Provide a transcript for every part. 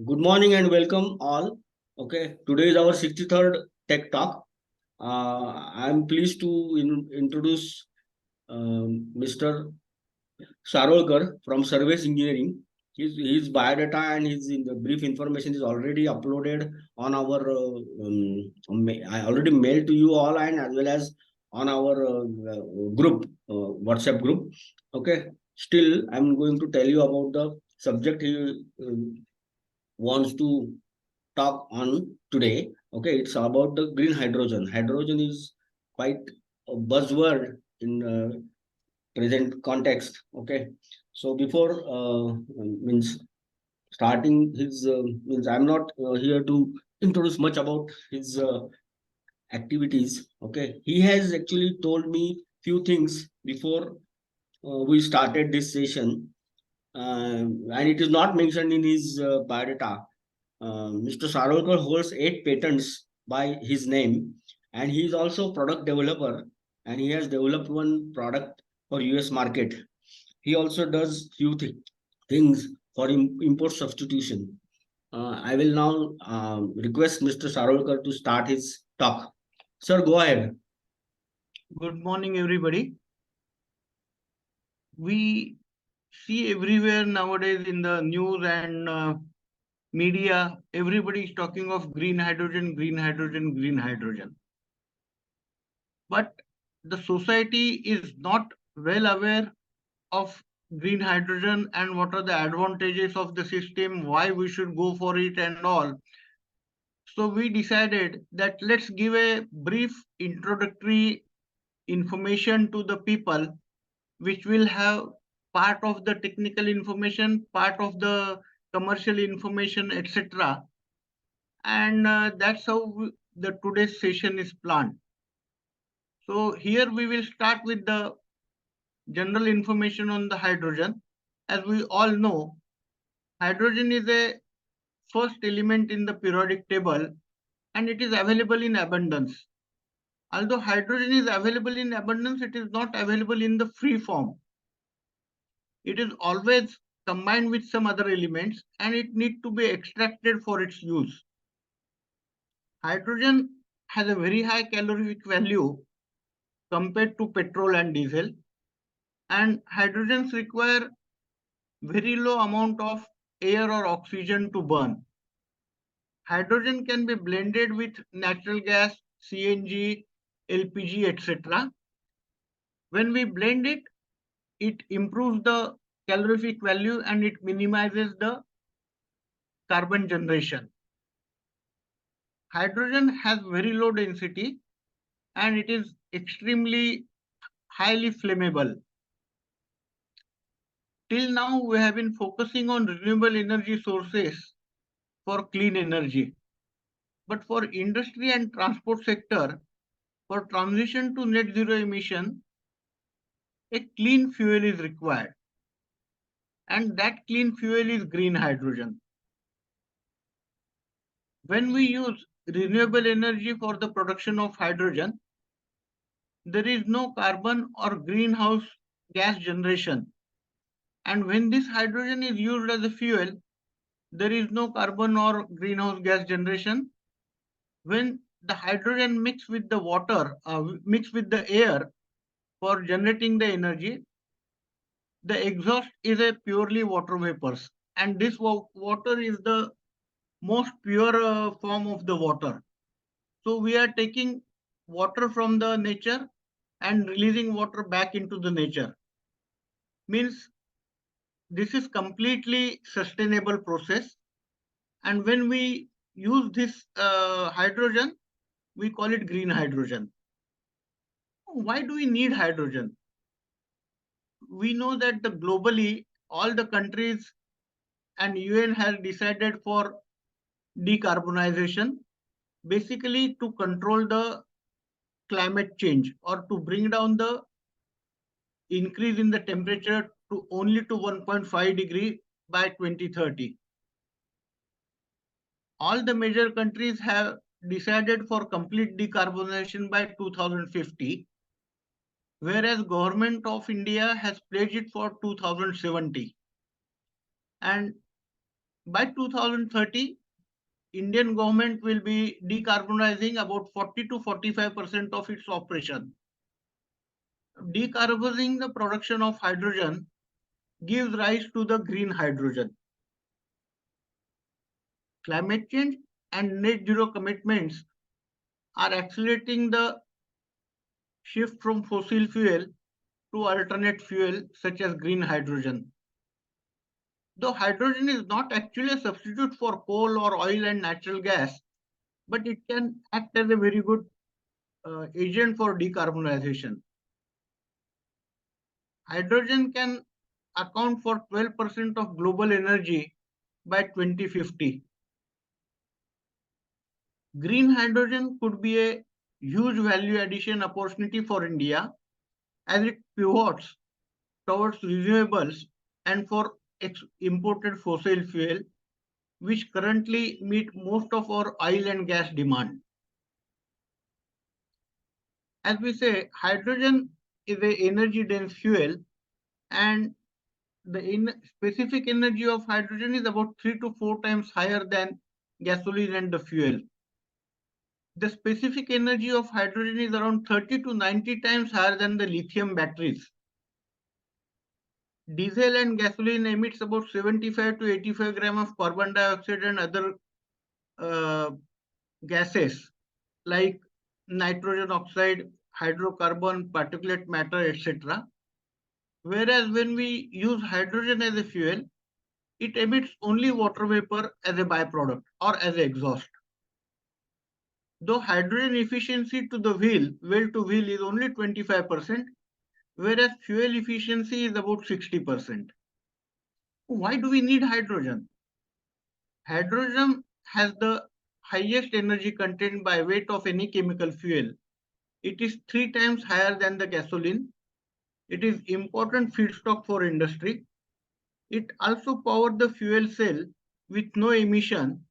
Good morning and welcome all. Okay, today is our 63rd Tech Talk. I'm pleased to introduce Mr. Sarolkar from Service Engineering. His biodata and his in the brief information is already uploaded on our. I already mailed to you all and as well as on our group, WhatsApp group. Okay. Still, I'm going to tell you about the subject he wants to talk on today. Okay, it's about the green hydrogen. Hydrogen is quite a buzzword in present context. Okay, so before means starting his means I'm not here to introduce much about his activities. Okay, he has actually told me few things before we started this session, and it is not mentioned in his biodata. Mr. Sarolkar holds 8 patents by his name, and he is also product developer, and he has developed one product for US market. He also does few things for import substitution. I will now request Mr. Sarolkar to start his talk. Sir, go ahead. Good morning, everybody. We see everywhere nowadays in the news and media, everybody is talking of green hydrogen, green hydrogen, green hydrogen. But the society is not well aware of green hydrogen and what are the advantages of the system, why we should go for it and all. So we decided that let's give a brief introductory information to the people which will have part of the technical information, part of the commercial information, etc. And that's how the today's session is planned. So here we will start with the general information on the hydrogen. As we all know, hydrogen is a first element in the periodic table and it is available in abundance. Although hydrogen is available in abundance, it is not available in the free form. It is always combined with some other elements and it needs to be extracted for its use. Hydrogen has a very high calorific value compared to petrol and diesel, and hydrogens require very low amount of air or oxygen to burn. Hydrogen can be blended with natural gas, CNG, LPG, etc. When we blend it, it improves the calorific value and it minimizes the carbon generation. Hydrogen has very low density and it is extremely highly flammable. Till now, we have been focusing on renewable energy sources for clean energy. But for industry and transport sector, for transition to net zero emission, a clean fuel is required. And that clean fuel is green hydrogen. When we use renewable energy for the production of hydrogen, there is no carbon or greenhouse gas generation. And when this hydrogen is used as a fuel, there is no carbon or greenhouse gas generation. When the hydrogen mix with the water, mix with the air for generating the energy, the exhaust is a purely water vapors. And this water is the most pure form of the water. So we are taking water from the nature and releasing water back into the nature. Means this is completely sustainable process. And when we use this hydrogen, we call it green hydrogen. Why do we need hydrogen? We know that globally, all the countries and UN has decided for decarbonization, basically to control the climate change or to bring down the increase in the temperature to only to 1.5 degree by 2030. All the major countries have decided for complete decarbonization by 2050, whereas government of India has pledged it for 2070. And By 2030, Indian government will be decarbonizing about 40 to 45% of its operation. Decarbonizing the production of hydrogen gives rise to the green hydrogen. Climate change and net zero commitments are accelerating the shift from fossil fuel to alternate fuel such as green hydrogen. Though hydrogen is not actually a substitute for coal or oil and natural gas, but it can act as a very good agent for decarbonization. Hydrogen can account for 12% of global energy by 2050. Green hydrogen could be a huge value addition opportunity for India as it pivots towards renewables and for imported fossil fuel, which currently meet most of our oil and gas demand. As we say, hydrogen is an energy dense fuel, and the specific energy of hydrogen is about 3 to 4 times higher than gasoline and the fuel. The specific energy of hydrogen is around 30 to 90 times higher than the lithium batteries. Diesel and gasoline emits about 75 to 85 grams of carbon dioxide and other gases like nitrogen oxide, hydrocarbon, particulate matter, etc. Whereas when we use hydrogen as a fuel, it emits only water vapor as a byproduct or as an exhaust. Though hydrogen efficiency to the well to wheel is only 25%, whereas fuel efficiency is about 60%. Why do we need hydrogen? Hydrogen has the highest energy content by weight of any chemical fuel. It is 3 times higher than the gasoline. It is important feedstock for industry. It also powers the fuel cell with no emission,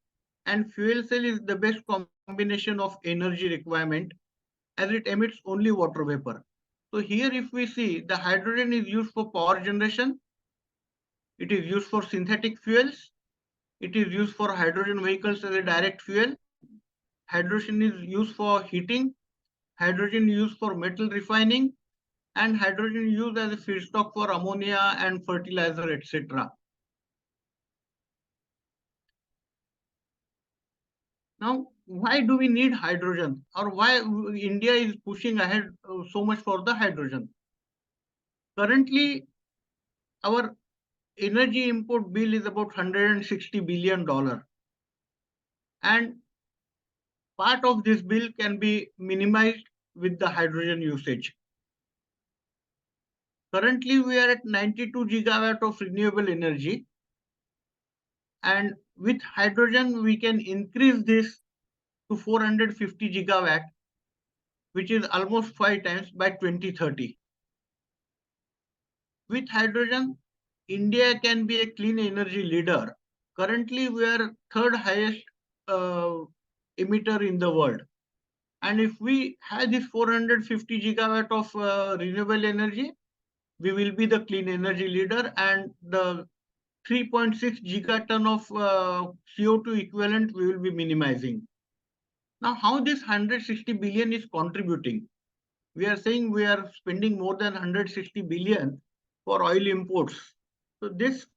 and fuel cell is the best combination of energy requirement as it emits only water vapor. So here if we see, the hydrogen is used for power generation, it is used for synthetic fuels, it is used for hydrogen vehicles as a direct fuel, hydrogen is used for heating, hydrogen used for metal refining, and hydrogen used as a feedstock for ammonia and fertilizer, etc. Now, why do we need hydrogen, or why India is pushing ahead so much for the hydrogen? Currently, our energy import bill is about $160 billion. And part of this bill can be minimized with the hydrogen usage. Currently, we are at 92 gigawatt of renewable energy. And with hydrogen, we can increase this to 450 gigawatt, which is almost 5 times by 2030. With hydrogen, India can be a clean energy leader. Currently, we are third highest emitter in the world. And if we have this 450 gigawatt of renewable energy, we will be the clean energy leader, and the 3.6 gigaton of CO2 equivalent we will be minimizing. Now, how this 160 billion is contributing? We are saying we are spending more than 160 billion for oil imports. So this,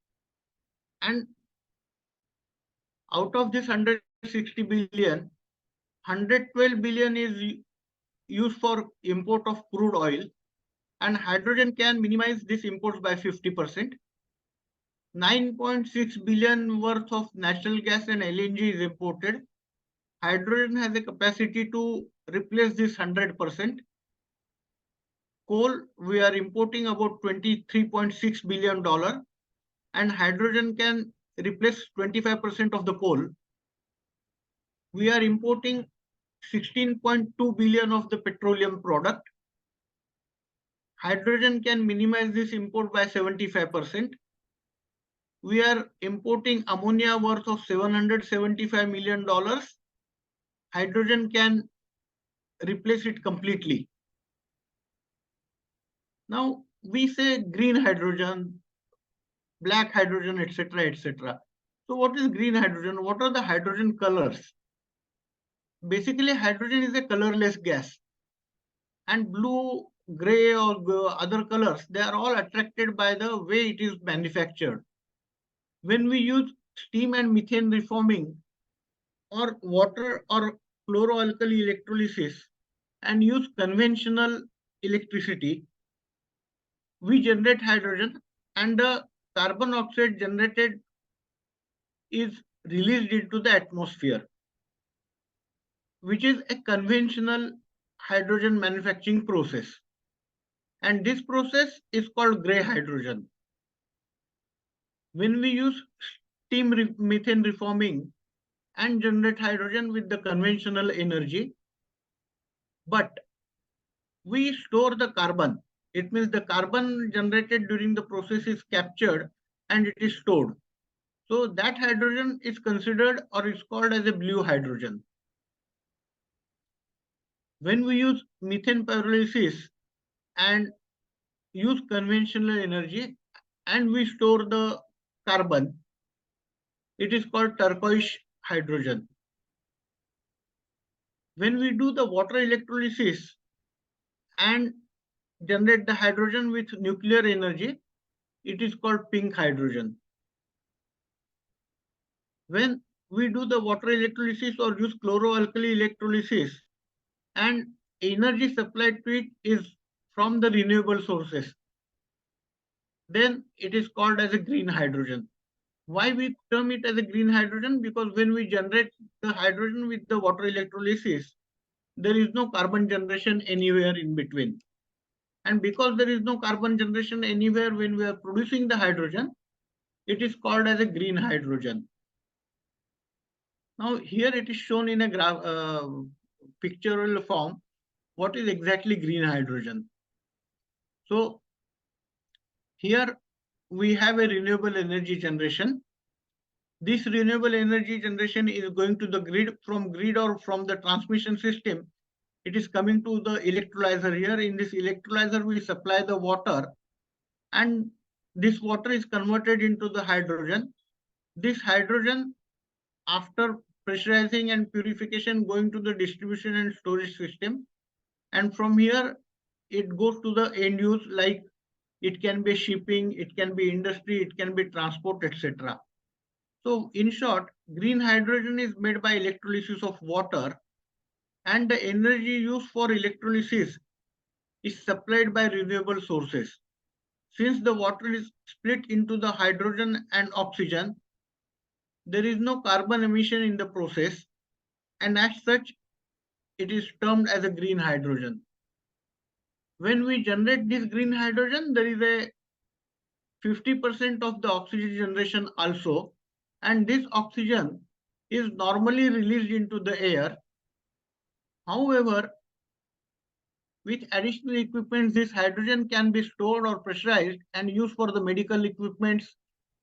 and out of this 160 billion, 112 billion is used for import of crude oil, and hydrogen can minimize this imports by 50%. 9.6 billion worth of natural gas and LNG is imported. Hydrogen has a capacity to replace this 100%. Coal, we are importing about $23.6 billion, and hydrogen can replace 25% of the coal. We are importing 16.2 billion of the petroleum product. Hydrogen can minimize this import by 75%. We are importing ammonia worth of $775 million. Hydrogen can replace it completely. Now, we say green hydrogen, black hydrogen, etc., etc. So what is green hydrogen? What are the hydrogen colors? Basically, hydrogen is a colorless gas, and blue, gray, or other colors, they are all attracted by the way it is manufactured. When we use steam and methane reforming, or water or chloroalkali electrolysis, and use conventional electricity, we generate hydrogen, and the carbon oxide generated is released into the atmosphere, which is a conventional hydrogen manufacturing process. And this process is called gray hydrogen. When we use steam methane reforming and generate hydrogen with the conventional energy, but we store the carbon. It means the carbon generated during the process is captured and it is stored. So that hydrogen is considered or is called as a blue hydrogen. When we use methane pyrolysis and use conventional energy and we store the carbon, it is called turquoise hydrogen. When we do the water electrolysis and generate the hydrogen with nuclear energy, it is called pink hydrogen. When we do the water electrolysis or use chloroalkali electrolysis and energy supplied to it is from the renewable sources, then it is called as a green hydrogen. Why we term it as a green hydrogen? Because when we generate the hydrogen with the water electrolysis, there is no carbon generation anywhere in between. And because there is no carbon generation anywhere when we are producing the hydrogen, it is called as a green hydrogen. Now here it is shown in a pictorial form what is exactly green hydrogen. So here we have a renewable energy generation. This renewable energy generation is going to the grid, from grid or from the transmission system. It is coming to the electrolyzer. Here in this electrolyzer, we supply the water, and this water is converted into the hydrogen. This hydrogen, after pressurizing and purification, going to the distribution and storage system. And from here, it goes to the end use, like it can be shipping, it can be industry, it can be transport, etc. So in short, green hydrogen is made by electrolysis of water, and the energy used for electrolysis is supplied by renewable sources. Since the water is split into the hydrogen and oxygen, there is no carbon emission in the process, and as such, it is termed as a green hydrogen. When we generate this green hydrogen, there is a 50% of the oxygen generation also, and this oxygen is normally released into the air. However, with additional equipment, this hydrogen can be stored or pressurized and used for the medical equipments,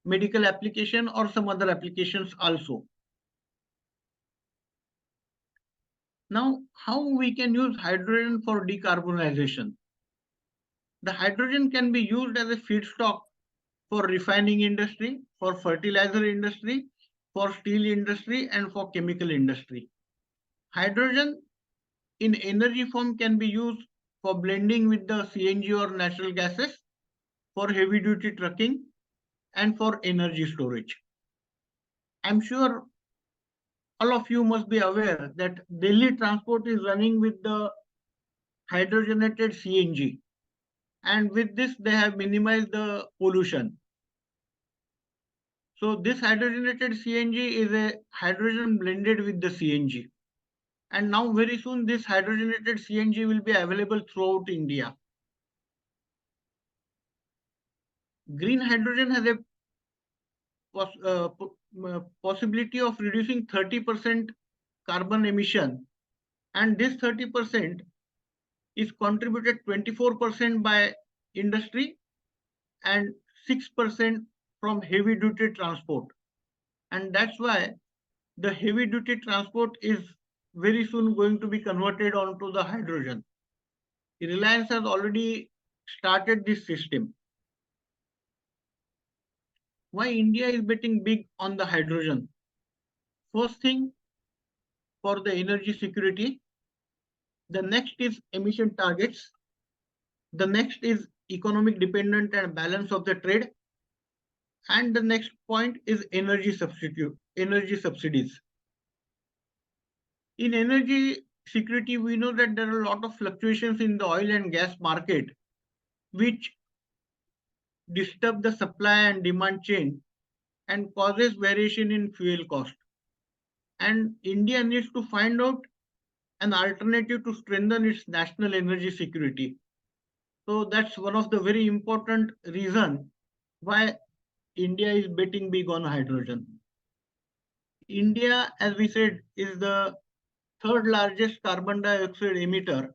medical application, or some other applications also. Now, how we can use hydrogen for decarbonization? The hydrogen can be used as a feedstock for refining industry, for fertilizer industry, for steel industry, and for chemical industry. Hydrogen in energy form can be used for blending with the CNG or natural gases, for heavy duty trucking, and for energy storage. I'm sure all of you must be aware that daily transport is running with the hydrogenated CNG, and with this they have minimized the pollution. So this hydrogenated CNG is a hydrogen blended with the CNG. And now very soon this hydrogenated CNG will be available throughout India. Green hydrogen has a possibility of reducing 30% carbon emission, and this 30% is contributed 24% by industry and 6% from heavy duty transport. And that's why the heavy duty transport is very soon going to be converted onto the hydrogen. Reliance has already started this system. Why India is betting big on the hydrogen? First thing, for the energy security. The next is emission targets. The next is economic dependent and balance of the trade. And the next point is energy subsidies. In energy security, we know that there are a lot of fluctuations in the oil and gas market, which disturb the supply and demand chain and causes variation in fuel cost. And India needs to find out an alternative to strengthen its national energy security. So that's one of the very important reason why India is betting big on hydrogen. India, as we said, is the third largest carbon dioxide emitter.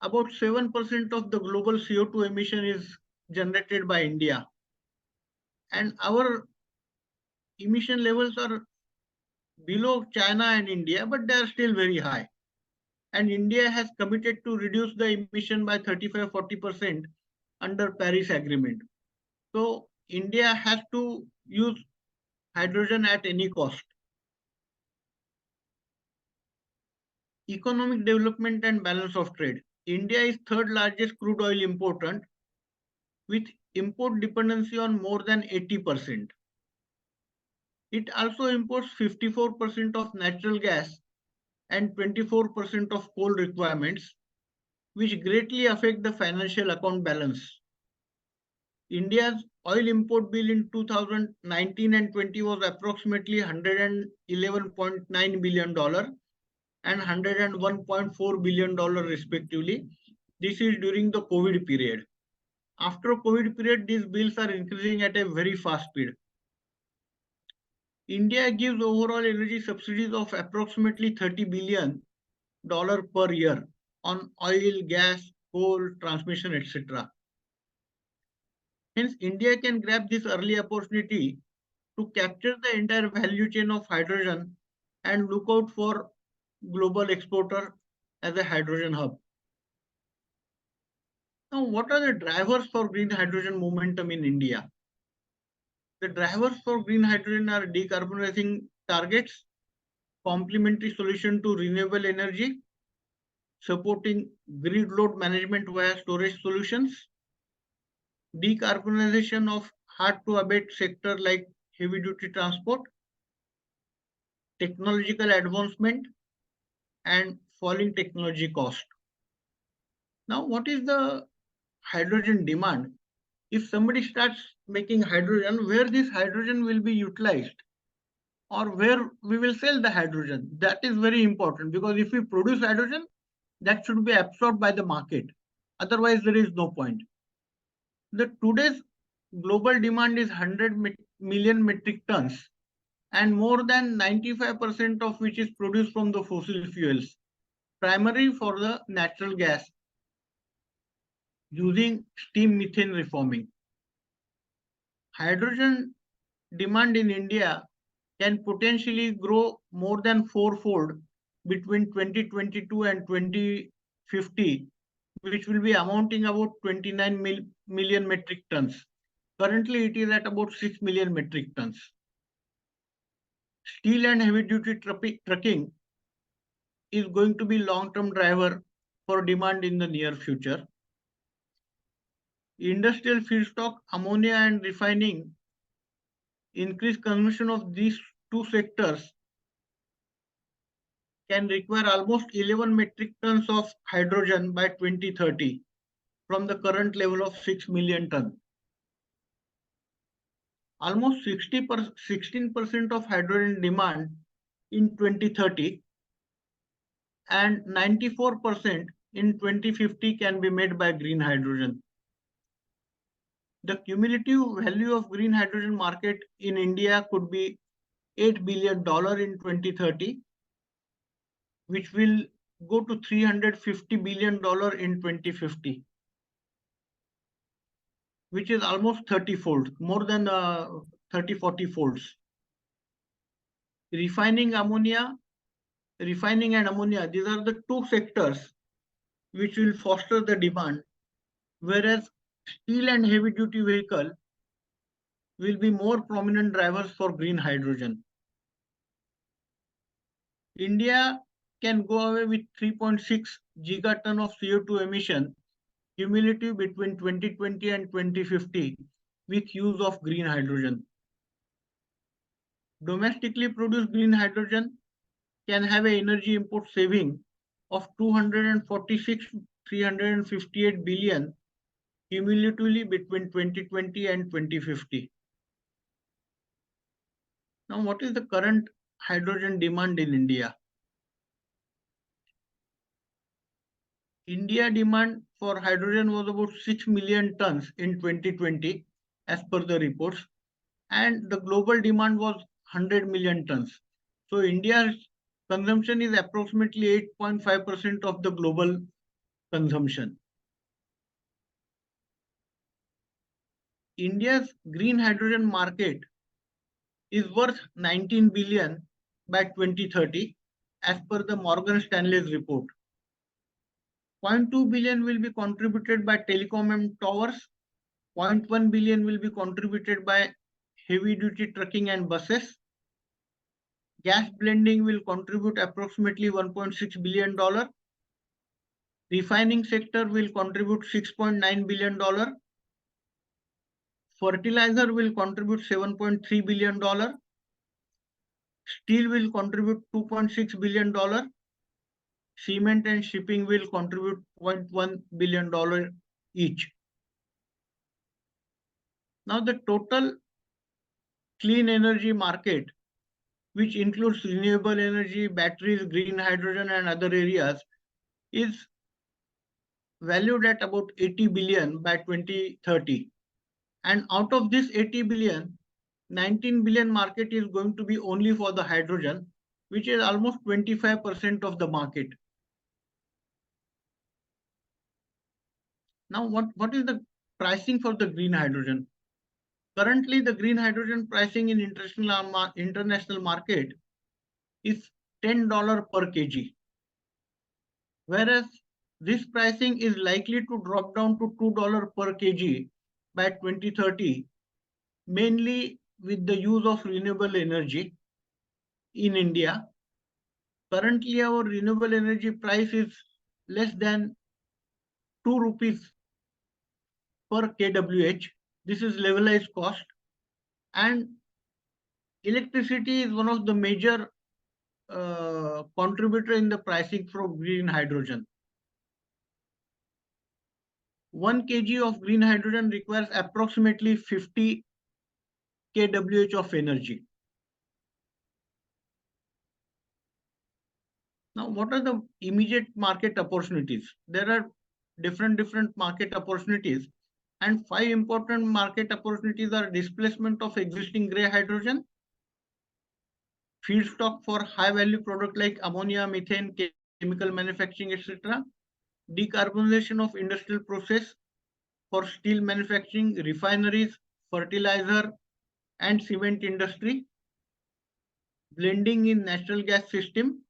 About 7% of the global CO2 emission is generated by India. And our emission levels are below China and India, but they are still very high. And India has committed to reduce the emission by 35-40% under Paris Agreement. So India has to use hydrogen at any cost. Economic development and balance of trade. India is third largest crude oil importer with import dependency on more than 80%. It also imports 54% of natural gas and 24% of coal requirements, which greatly affect the financial account balance. India's oil import bill in 2019 and 20 was approximately $111.9 billion and $101.4 billion respectively. This is during the COVID period. After COVID period, these bills are increasing at a very fast speed. India gives overall energy subsidies of approximately $30 billion per year on oil, gas, coal, transmission, etc. Hence, India can grab this early opportunity to capture the entire value chain of hydrogen and look out for global exporter as a hydrogen hub. Now, what are the drivers for green hydrogen momentum in India? The drivers for green hydrogen are decarbonizing targets, complementary solution to renewable energy, supporting grid load management via storage solutions, decarbonization of hard to abate sector like heavy duty transport, technological advancement, and falling technology cost. Now, what is the hydrogen demand? If somebody starts making hydrogen, where this hydrogen will be utilized or where we will sell the hydrogen, that is very important, because if we produce hydrogen, that should be absorbed by the market. Otherwise, there is no point. The today's global demand is 100 million metric tons, and more than 95% of which is produced from the fossil fuels, primarily for the natural gas using steam methane reforming. Hydrogen demand in India can potentially grow more than fourfold between 2022 and 2050, which will be amounting about 29 million metric tons. Currently, it is at about 6 million metric tons. Steel and heavy duty trucking is going to be long-term driver for demand in the near future. Industrial feedstock, ammonia and refining, increased consumption of these two sectors can require almost 11 metric tons of hydrogen by 2030 from the current level of 6 million tons. Almost 16% of hydrogen demand in 2030 and 94% in 2050 can be made by green hydrogen. The cumulative value of green hydrogen market in India could be $8 billion in 2030, which will go to $350 billion in 2050, which is almost 30-fold, more than 30-40 folds. Refining and ammonia, these are the two sectors which will foster the demand, whereas steel and heavy duty vehicle will be more prominent drivers for green hydrogen. India can go away with 3.6 gigaton of CO2 emission cumulative between 2020 and 2050 with use of green hydrogen. Domestically produced green hydrogen can have an energy import saving of 246 358 billion cumulatively between 2020 and 2050. Now, what is the current hydrogen demand in India? India demand for hydrogen was about 6 million tons in 2020 as per the reports, and the global demand was 100 million tons. So India's consumption is approximately 8.5% of the global consumption. India's green hydrogen market is worth 19 billion by 2030 as per the Morgan Stanley's report. 0.2 billion will be contributed by telecom and towers. 0.1 billion will be contributed by heavy duty trucking and buses. Gas blending will contribute approximately $1.6 billion. Refining sector will contribute $6.9 billion. Fertilizer will contribute $7.3 billion. Steel will contribute $2.6 billion. Cement and shipping will contribute $0.1 billion each. Now the total clean energy market, which includes renewable energy, batteries, green hydrogen and other areas, is valued at about 80 billion by 2030. And out of this 80 billion, 19 billion market is going to be only for the hydrogen, which is almost 25% of the market. Now, what is the pricing for the green hydrogen? Currently, the green hydrogen pricing in international market is $10 per kg, whereas this pricing is likely to drop down to $2 per kg by 2030, mainly with the use of renewable energy in India. Currently, our renewable energy price is less than 2 rupees per kWh. This is levelized cost, and electricity is one of the major contributor in the pricing for green hydrogen. 1 kg of green hydrogen requires approximately 50 kWh of energy. Now, what are the immediate market opportunities? There are different market opportunities, and 5 important market opportunities are displacement of existing gray hydrogen, feedstock for high value product like ammonia, methane, chemical manufacturing, etc., decarbonization of industrial process for steel manufacturing, refineries, fertilizer and cement industry, blending in natural gas system.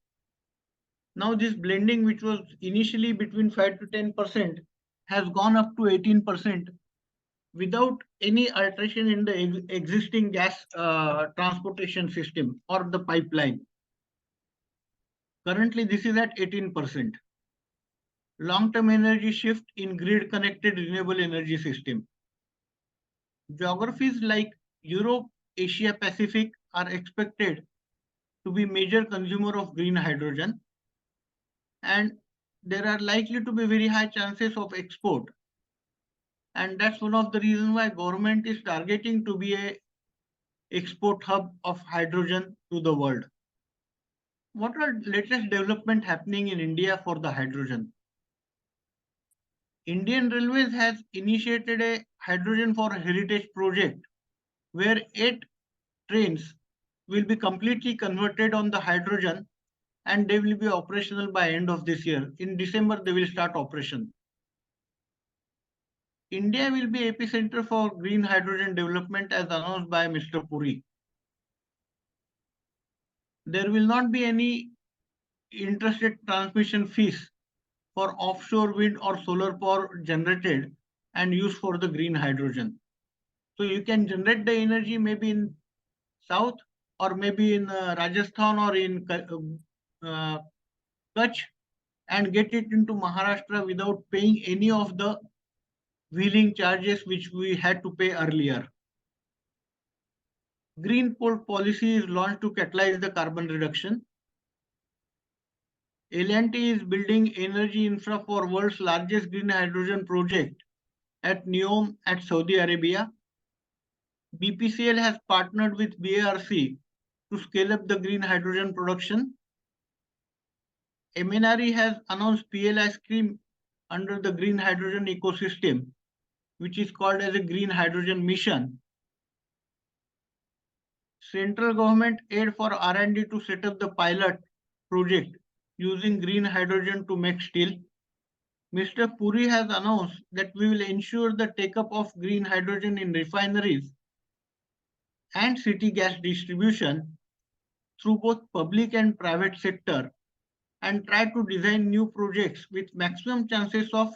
Now this blending, which was initially between 5 to 10%, has gone up to 18% without any alteration in the existing gas transportation system or the pipeline. Currently, this is at 18%. Long-term energy shift in grid-connected renewable energy system. Geographies like Europe, Asia Pacific are expected to be major consumer of green hydrogen, and there are likely to be very high chances of export. And that's one of the reasons why government is targeting to be a export hub of hydrogen to the world. What are latest development happening in India for the hydrogen? Indian Railways has initiated a hydrogen for heritage project where 8 trains will be completely converted on the hydrogen and they will be operational by end of this year. In December, they will start operation. India will be epicenter for green hydrogen development as announced by Mr. Puri. There will not be any intrastate transmission fees for offshore wind or solar power generated and used for the green hydrogen. So you can generate the energy maybe in south or maybe in Rajasthan or in Kutch and get it into Maharashtra without paying any of the wheeling charges which we had to pay earlier. Green port policy is launched to catalyze the carbon reduction. L&T is building energy infra for world's largest green hydrogen project at NEOM at Saudi Arabia. BPCL has partnered with BARC to scale up the green hydrogen production. MNRE has announced PLI scheme under the green hydrogen ecosystem, which is called as a green hydrogen mission. Central government aid for R&D to set up the pilot project using green hydrogen to make steel. Mr. Puri has announced that we will ensure the take-up of green hydrogen in refineries and city gas distribution through both public and private sector and try to design new projects with maximum chances of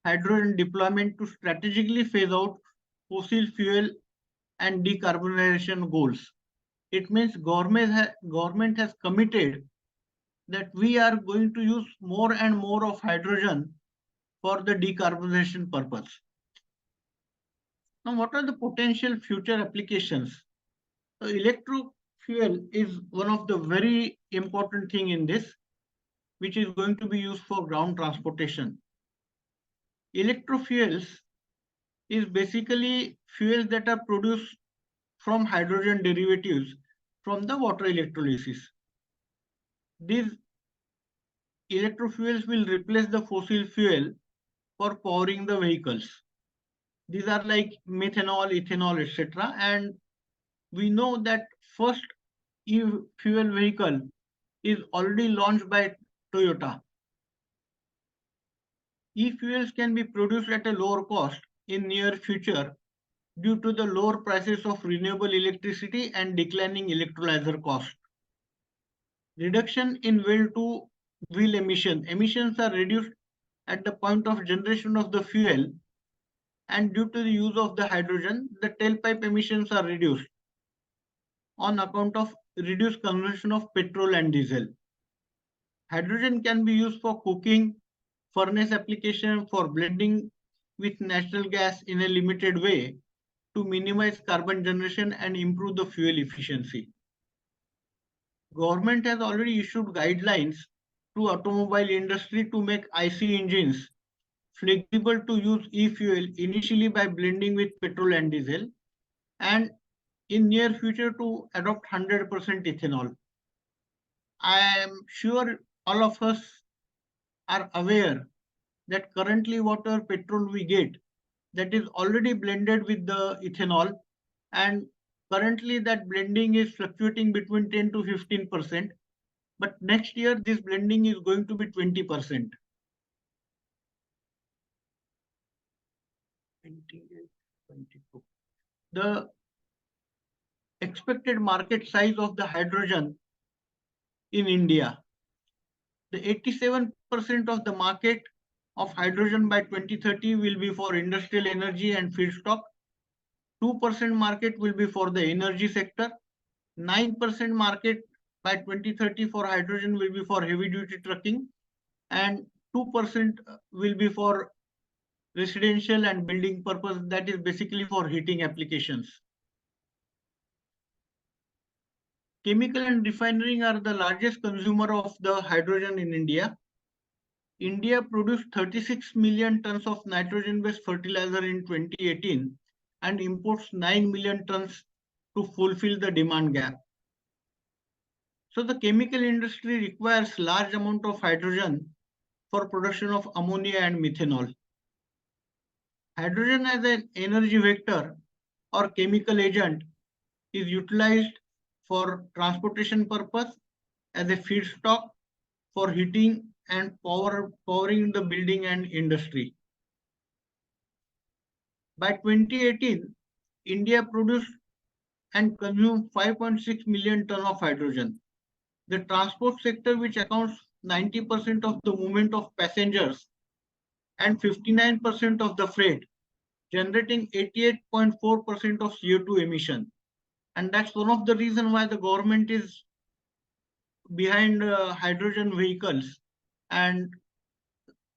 hydrogen deployment to strategically phase out fossil fuel and decarbonization goals. It means government has committed that we are going to use more and more of hydrogen for the decarbonization purpose. Now, what are the potential future applications? So electro fuel is one of the very important thing in this, which is going to be used for ground transportation. Electrofuels is basically fuels that are produced from hydrogen derivatives from the water electrolysis. These electrofuels will replace the fossil fuel for powering the vehicles. These are like methanol, ethanol, etc. And we know that first e-fuel vehicle is already launched by Toyota. E-fuels can be produced at a lower cost in near future due to the lower prices of renewable electricity and declining electrolyzer cost. Reduction in well-to-wheel emission. Emissions are reduced at the point of generation of the fuel, and due to the use of the hydrogen, the tailpipe emissions are reduced on account of reduced consumption of petrol and diesel. Hydrogen can be used for cooking, furnace application, for blending with natural gas in a limited way to minimize carbon generation and improve the fuel efficiency. Government has already issued guidelines to automobile industry to make IC engines flexible to use e-fuel initially by blending with petrol and diesel, and in near future to adopt 100% ethanol. I am sure all of us are aware that currently whatever petrol we get, that is already blended with the ethanol, and currently that blending is fluctuating between 10 to 15%, but next year this blending is going to be 20%. The expected market size of the hydrogen in India. The 87% of the market of hydrogen by 2030 will be for industrial energy and feedstock. 2% market will be for the energy sector. 9% market by 2030 for hydrogen will be for heavy duty trucking, and 2% will be for residential and building purpose, that is basically for heating applications. Chemical and refinery are the largest consumer of the hydrogen in India. India produced 36 million tons of nitrogen-based fertilizer in 2018 and imports 9 million tons to fulfill the demand gap. So the chemical industry requires large amount of hydrogen for production of ammonia and methanol. Hydrogen as an energy vector or chemical agent is utilized for transportation purpose, as a feedstock for heating and powering the building and industry. By 2018, India produced and consumed 5.6 million ton of hydrogen. The transport sector, which accounts 90% of the movement of passengers and 59% of the freight, generating 88.4% of CO2 emission. And that's one of the reasons why the government is behind hydrogen vehicles and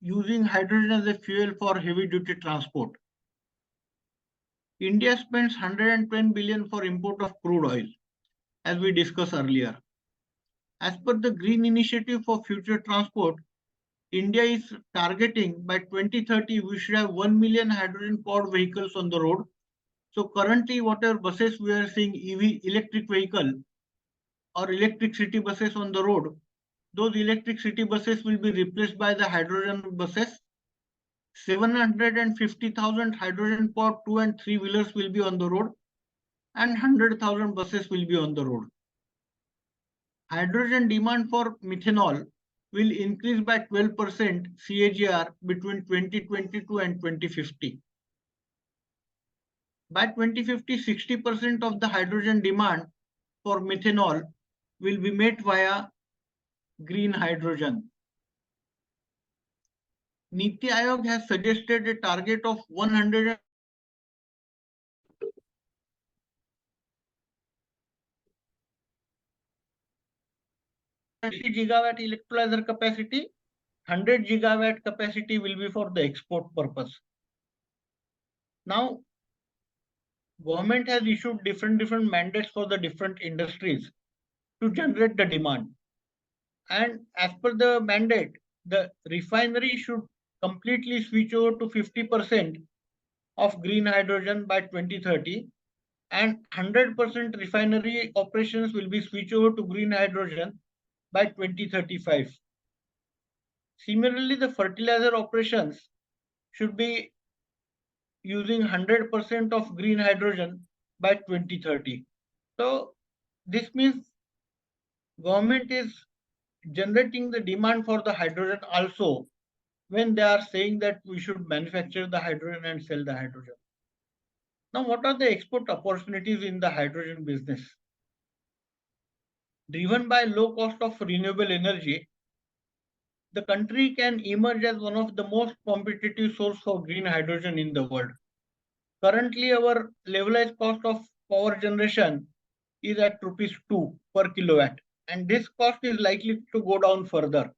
using hydrogen as a fuel for heavy duty transport. India spends 110 billion for import of crude oil, as we discussed earlier. As per the Green Initiative for Future Transport, India is targeting by 2030 we should have 1 million hydrogen powered vehicles on the road. So currently whatever buses we are seeing EV electric vehicle or electric city buses on the road, those electric city buses will be replaced by the hydrogen buses. 750,000 hydrogen powered 2 and 3 wheelers will be on the road and 100,000 buses will be on the road. Hydrogen demand for methanol will increase by 12% CAGR between 2022 and 2050. By 2050, 60% of the hydrogen demand for methanol will be met via green hydrogen. Niti Aayog has suggested a target of 100 gigawatt electrolyzer capacity, 100 gigawatt capacity will be for the export purpose. Now, government has issued different mandates for the different industries to generate the demand. And as per the mandate, the refinery should completely switch over to 50% of green hydrogen by 2030, and 100% refinery operations will be switched over to green hydrogen by 2035. Similarly, the fertilizer operations should be using 100% of green hydrogen by 2030. So this means government is generating the demand for the hydrogen also when they are saying that we should manufacture the hydrogen and sell the hydrogen. Now, what are the export opportunities in the hydrogen business? Driven by low cost of renewable energy, the country can emerge as one of the most competitive source for green hydrogen in the world. Currently, our levelized cost of power generation is at rupees 2 per kilowatt, and this cost is likely to go down further.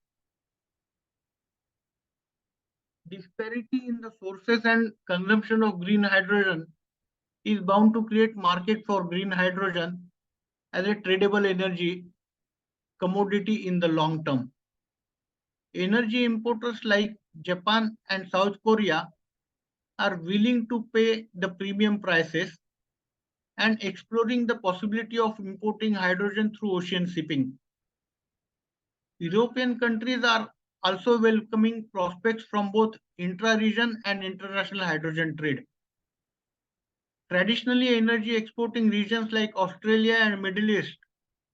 Disparity in the sources and consumption of green hydrogen is bound to create market for green hydrogen as a tradable energy commodity in the long term. Energy importers like Japan and South Korea are willing to pay the premium prices and exploring the possibility of importing hydrogen through ocean shipping. European countries are also welcoming prospects from both intra-region and international hydrogen trade. Traditionally, energy exporting regions like Australia and Middle East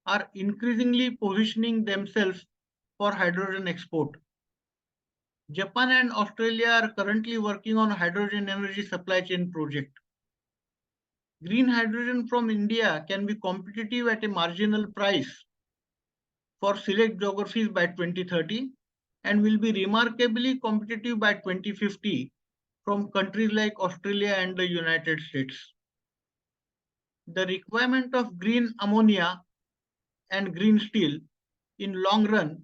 are increasingly positioning themselves for hydrogen export. Japan and Australia are currently working on hydrogen energy supply chain project. Green hydrogen from India can be competitive at a marginal price for select geographies by 2030 and will be remarkably competitive by 2050 from countries like Australia and the United States. The requirement of green ammonia and green steel in long run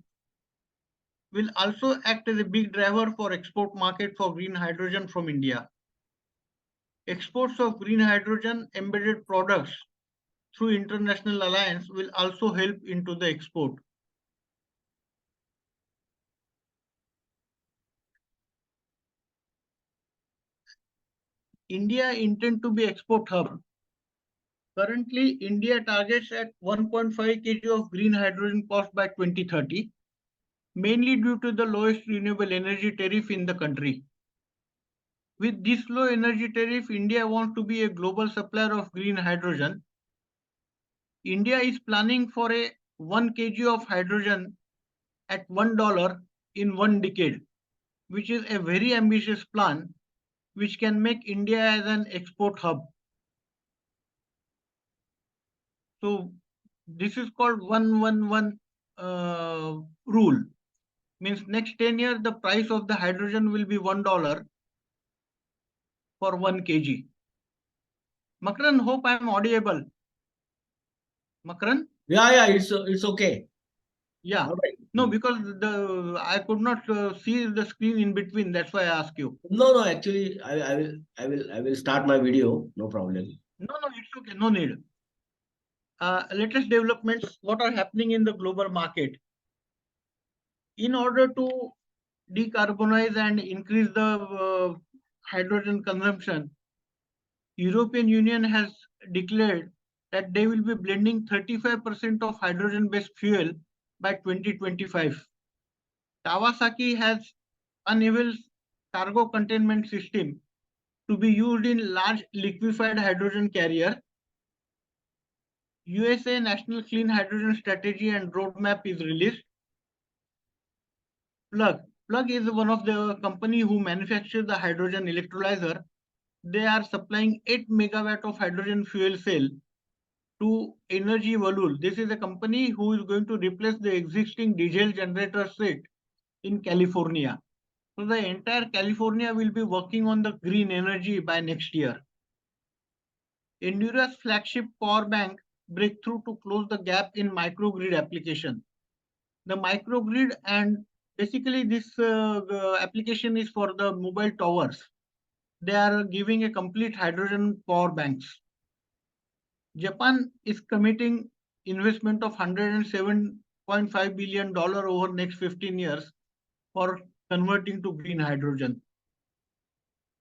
will also act as a big driver for export market for green hydrogen from India. Exports of green hydrogen embedded products through international alliance will also help into the export. India intend to be export hub. Currently, India targets at 1.5 kg of green hydrogen cost by 2030, mainly due to the lowest renewable energy tariff in the country. With this low energy tariff, India wants to be a global supplier of green hydrogen. India is planning for a 1 kg of hydrogen at $1 in 1 decade, which is a very ambitious plan which can make India as an export hub. So this is called 1-1-1 rule. Means next 10 years the price of the hydrogen will be $1. for 1 kg. Makran, hope I am audible. Makran? Yeah, it's okay. Yeah. All right. No, because I could not see the screen in between. That's why I asked you. No, actually, I will start my video. No problem. No, it's okay. No need. Latest developments, what are happening in the global market. In order to decarbonize and increase the hydrogen consumption, European Union has declared that they will be blending 35% of hydrogen-based fuel by 2025. Kawasaki has unveiled cargo containment system to be used in large liquefied hydrogen carrier. USA National Clean Hydrogen Strategy and Roadmap is released. Plug is one of the company who manufactures the hydrogen electrolyzer. They are supplying 8 megawatt of hydrogen fuel cell to Energy Valul. This is a company who is going to replace the existing diesel generator set in California. So the entire California will be working on the green energy by next year. Endura's flagship power bank breakthrough to close the gap in microgrid application. The microgrid, and basically this application is for the mobile towers. They are giving a complete hydrogen power banks. Japan is committing investment of $107.5 billion over next 15 years for converting to green hydrogen.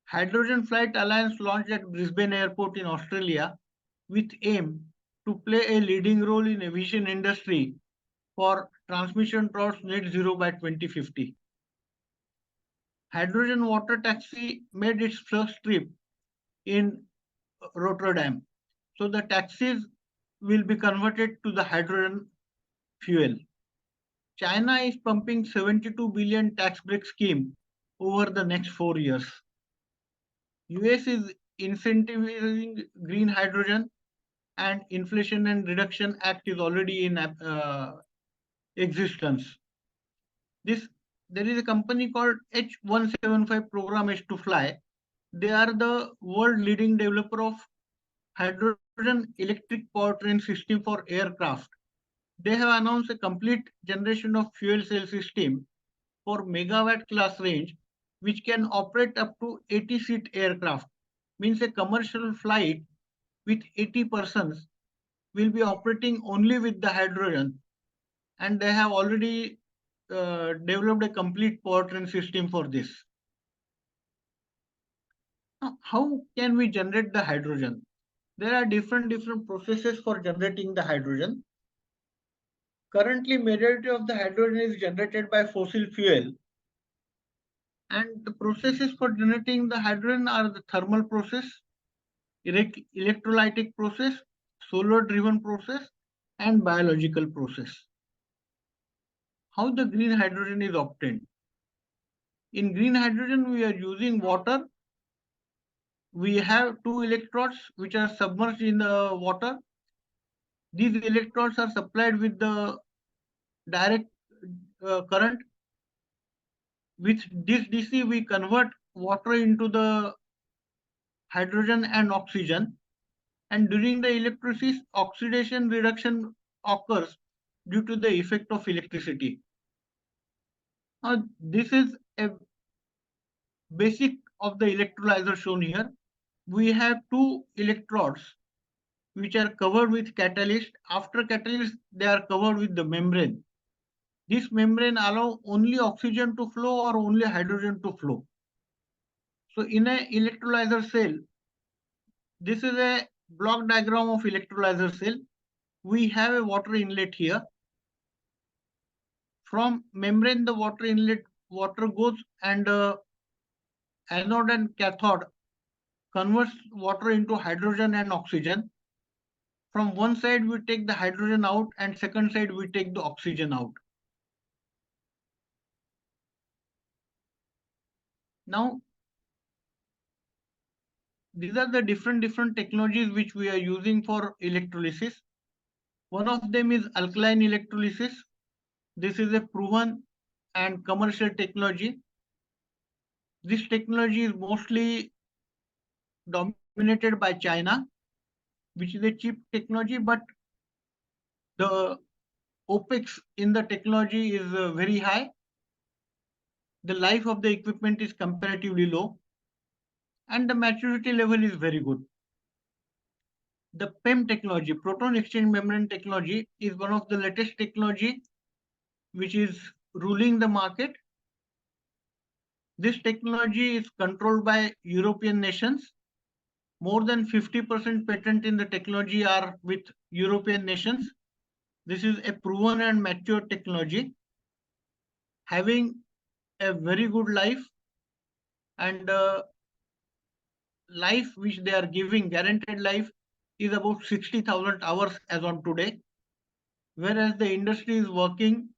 Hydrogen Flight Alliance launched at Brisbane Airport in Australia with aim to play a leading role in aviation industry for transmission towards net zero by 2050. Hydrogen water taxi made its first trip in Rotterdam. So the taxis will be converted to the hydrogen fuel. China is pumping 72 billion tax break scheme over the next 4 years. US is incentivizing green hydrogen, and Inflation and Reduction Act is already in existence. There is a company called H175 program is to fly. They are the world leading developer of hydrogen electric powertrain system for aircraft. They have announced a complete generation of fuel cell system for megawatt class range, which can operate up to 80-seat aircraft. Means a commercial flight with 80 persons will be operating only with the hydrogen, and they have already developed a complete powertrain system for this. Now, how can we generate the hydrogen? There are different processes for generating the hydrogen. Currently, majority of the hydrogen is generated by fossil fuel, and the processes for generating the hydrogen are the thermal process, electrolytic process, solar driven process, and biological process. How the green hydrogen is obtained? In green hydrogen, we are using water. We have two electrodes which are submerged in the water. These electrodes are supplied with the direct current. With this DC, we convert water into the hydrogen and oxygen. And during the electrolysis, oxidation reduction occurs due to the effect of electricity. Now, this is a basic of the electrolyzer shown here. We have two electrodes which are covered with catalyst. After catalyst, they are covered with the membrane. This membrane allows only oxygen to flow or only hydrogen to flow. So in a electrolyzer cell, this is a block diagram of electrolyzer cell. We have a water inlet here. From membrane, the water goes, and anode and cathode converts water into hydrogen and oxygen. From one side, we take the hydrogen out, and second side, we take the oxygen out. Now, these are the different technologies which we are using for electrolysis. One of them is alkaline electrolysis. This is a proven and commercial technology. This technology is mostly dominated by China, which is a cheap technology, but the OPEX in the technology is very high. The life of the equipment is comparatively low, and the maturity level is very good. The PEM technology, proton exchange membrane technology, is one of the latest technology which is ruling the market. This technology is controlled by European nations. More than 50% patent in the technology are with European nations. This is a proven and mature technology, having a very good life, and life which they are giving, guaranteed life, is about 60,000 hours as on today, whereas the industry is working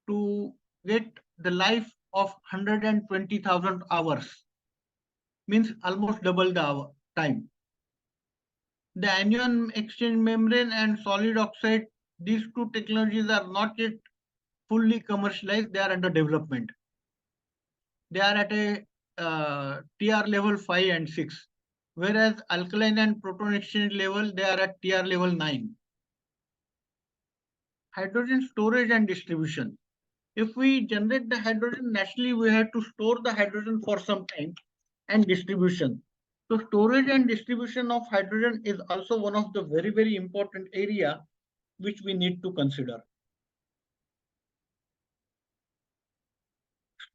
to get the life of 120,000 hours, means almost double the time. The anion exchange membrane and solid oxide, these two technologies are not yet fully commercialized, they are under development. They are at a TR level 5 and 6, whereas alkaline and proton exchange level, they are at TR level 9. Hydrogen storage and distribution. If we generate the hydrogen, naturally we have to store the hydrogen for some time, and distribution. So storage and distribution of hydrogen is also one of the very, very important area which we need to consider.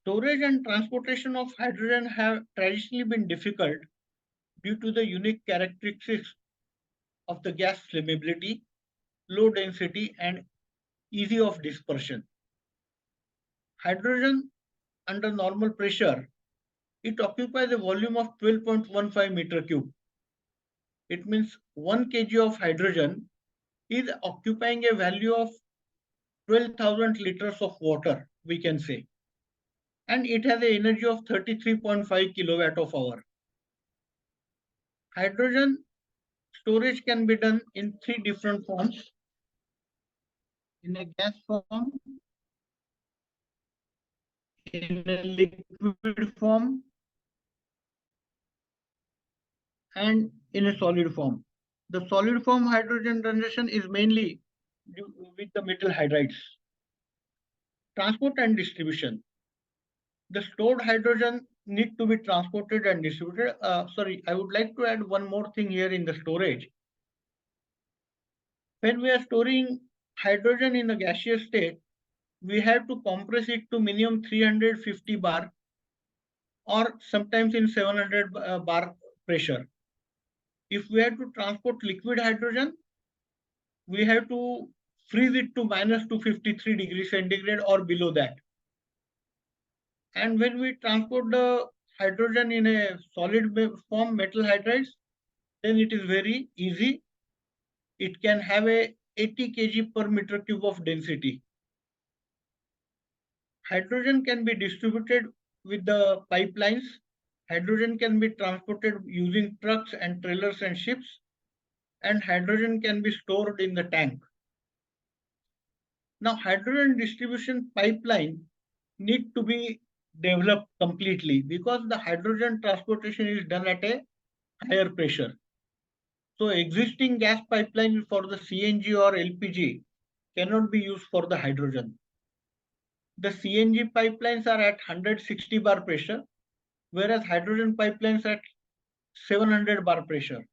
Storage and transportation of hydrogen have traditionally been difficult due to the unique characteristics of the gas flammability, low density, and easy of dispersion. Hydrogen under normal pressure, it occupies a volume of 12.15 meter cube. It means 1 kg of hydrogen is occupying a value of 12,000 liters of water, we can say. And it has an energy of 33.5 kilowatt of hour. Hydrogen storage can be done in 3 different forms: in a gas form, in a liquid form, and in a solid form. The solid form hydrogen generation is mainly with the metal hydrides. Transport and distribution. The stored hydrogen need to be transported and distributed. Sorry, I would like to add one more thing here in the storage. When we are storing hydrogen in a gaseous state, we have to compress it to minimum 350 bar or sometimes in 700 bar pressure. If we have to transport liquid hydrogen, we have to freeze it to minus 253 degrees centigrade or below that. And when we transport the hydrogen in a solid form, metal hydrides, then it is very easy. It can have a 80 kg per meter cube of density. Hydrogen can be distributed with the pipelines. Hydrogen can be transported using trucks and trailers and ships. And hydrogen can be stored in the tank. Now, hydrogen distribution pipeline need to be developed completely because the hydrogen transportation is done at a higher pressure. So existing gas pipeline for the CNG or LPG cannot be used for the hydrogen. The CNG pipelines are at 160 bar pressure, whereas hydrogen pipelines at 700 bar pressure.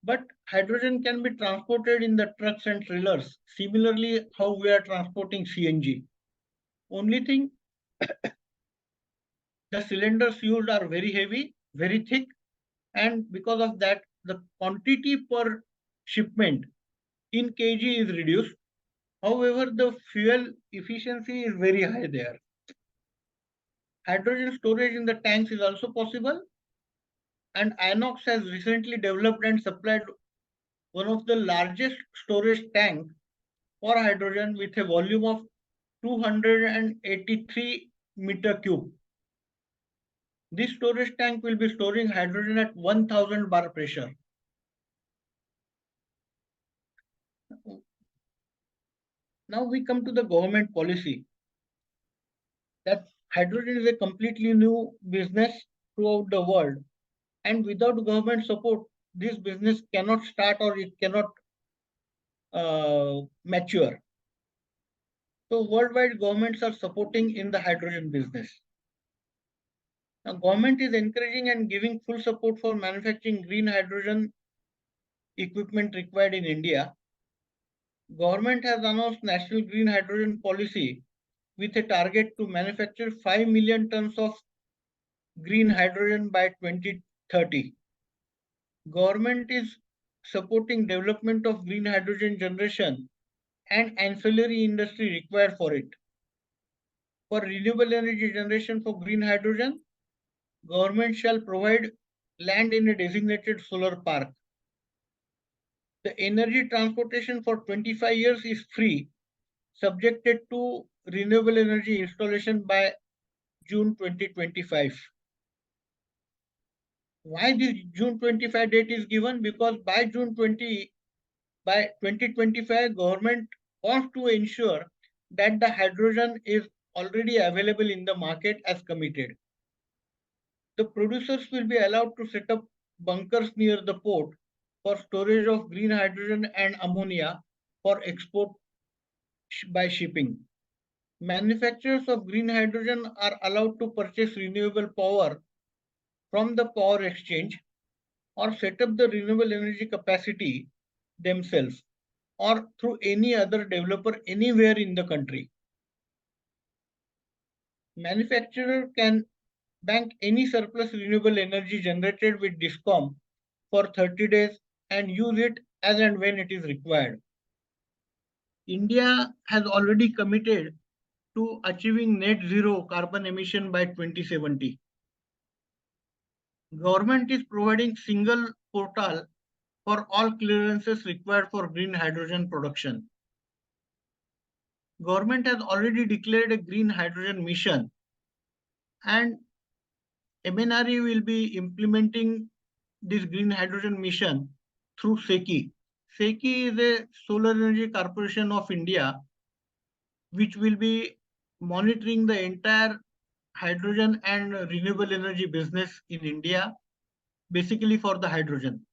But hydrogen can be transported in the trucks and trailers, similarly how we are transporting CNG. Only thing, the cylinders used are very heavy, very thick, and because of that, the quantity per shipment in kg is reduced. However, the fuel efficiency is very high there. Hydrogen storage in the tanks is also possible, and Inox has recently developed and supplied one of the largest storage tank for hydrogen with a volume of 283 meter cube. This storage tank will be storing hydrogen at 1000 bar pressure. Now we come to the government policy that hydrogen is a completely new business throughout the world. And without government support, this business cannot start or it cannot mature. So worldwide governments are supporting in the hydrogen business. Now, government is encouraging and giving full support for manufacturing green hydrogen equipment required in India. Government has announced National Green Hydrogen Policy with a target to manufacture 5 million tons of green hydrogen by 2030. Government is supporting development of green hydrogen generation and ancillary industry required for it. For renewable energy generation for green hydrogen, government shall provide land in a designated solar park. The energy transportation for 25 years is free, subjected to renewable energy installation by June 2025. Why this June 25 date is given? Because by 2025, government wants to ensure that the hydrogen is already available in the market as committed. The producers will be allowed to set up bunkers near the port for storage of green hydrogen and ammonia for export by shipping. Manufacturers of green hydrogen are allowed to purchase renewable power from the power exchange or set up the renewable energy capacity themselves or through any other developer anywhere in the country. Manufacturer can bank any surplus renewable energy generated with DISCOM for 30 days and use it as and when it is required. India has already committed to achieving net zero carbon emission by 2070. Government is providing single portal for all clearances required for green hydrogen production. Government has already declared a green hydrogen mission and MNRE will be implementing this green hydrogen mission through SECI. SECI is a Solar Energy Corporation of India, which will be monitoring the entire hydrogen and renewable energy business in India, basically for the hydrogen.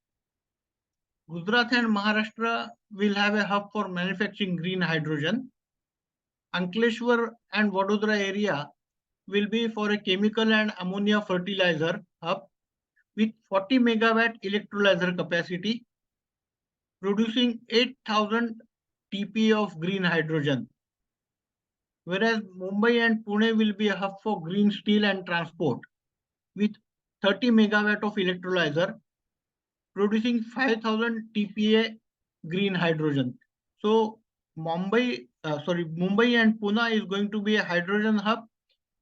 Gujarat and Maharashtra will have a hub for manufacturing green hydrogen. Ankleshwar and Vadodara area will be for a chemical and ammonia fertilizer hub with 40 megawatt electrolyzer capacity, producing 8,000 TPA of green hydrogen. Whereas Mumbai and Pune will be a hub for green steel and transport with 30 megawatt of electrolyzer, producing 5,000 TPA green hydrogen. So Mumbai and Pune is going to be a hydrogen hub,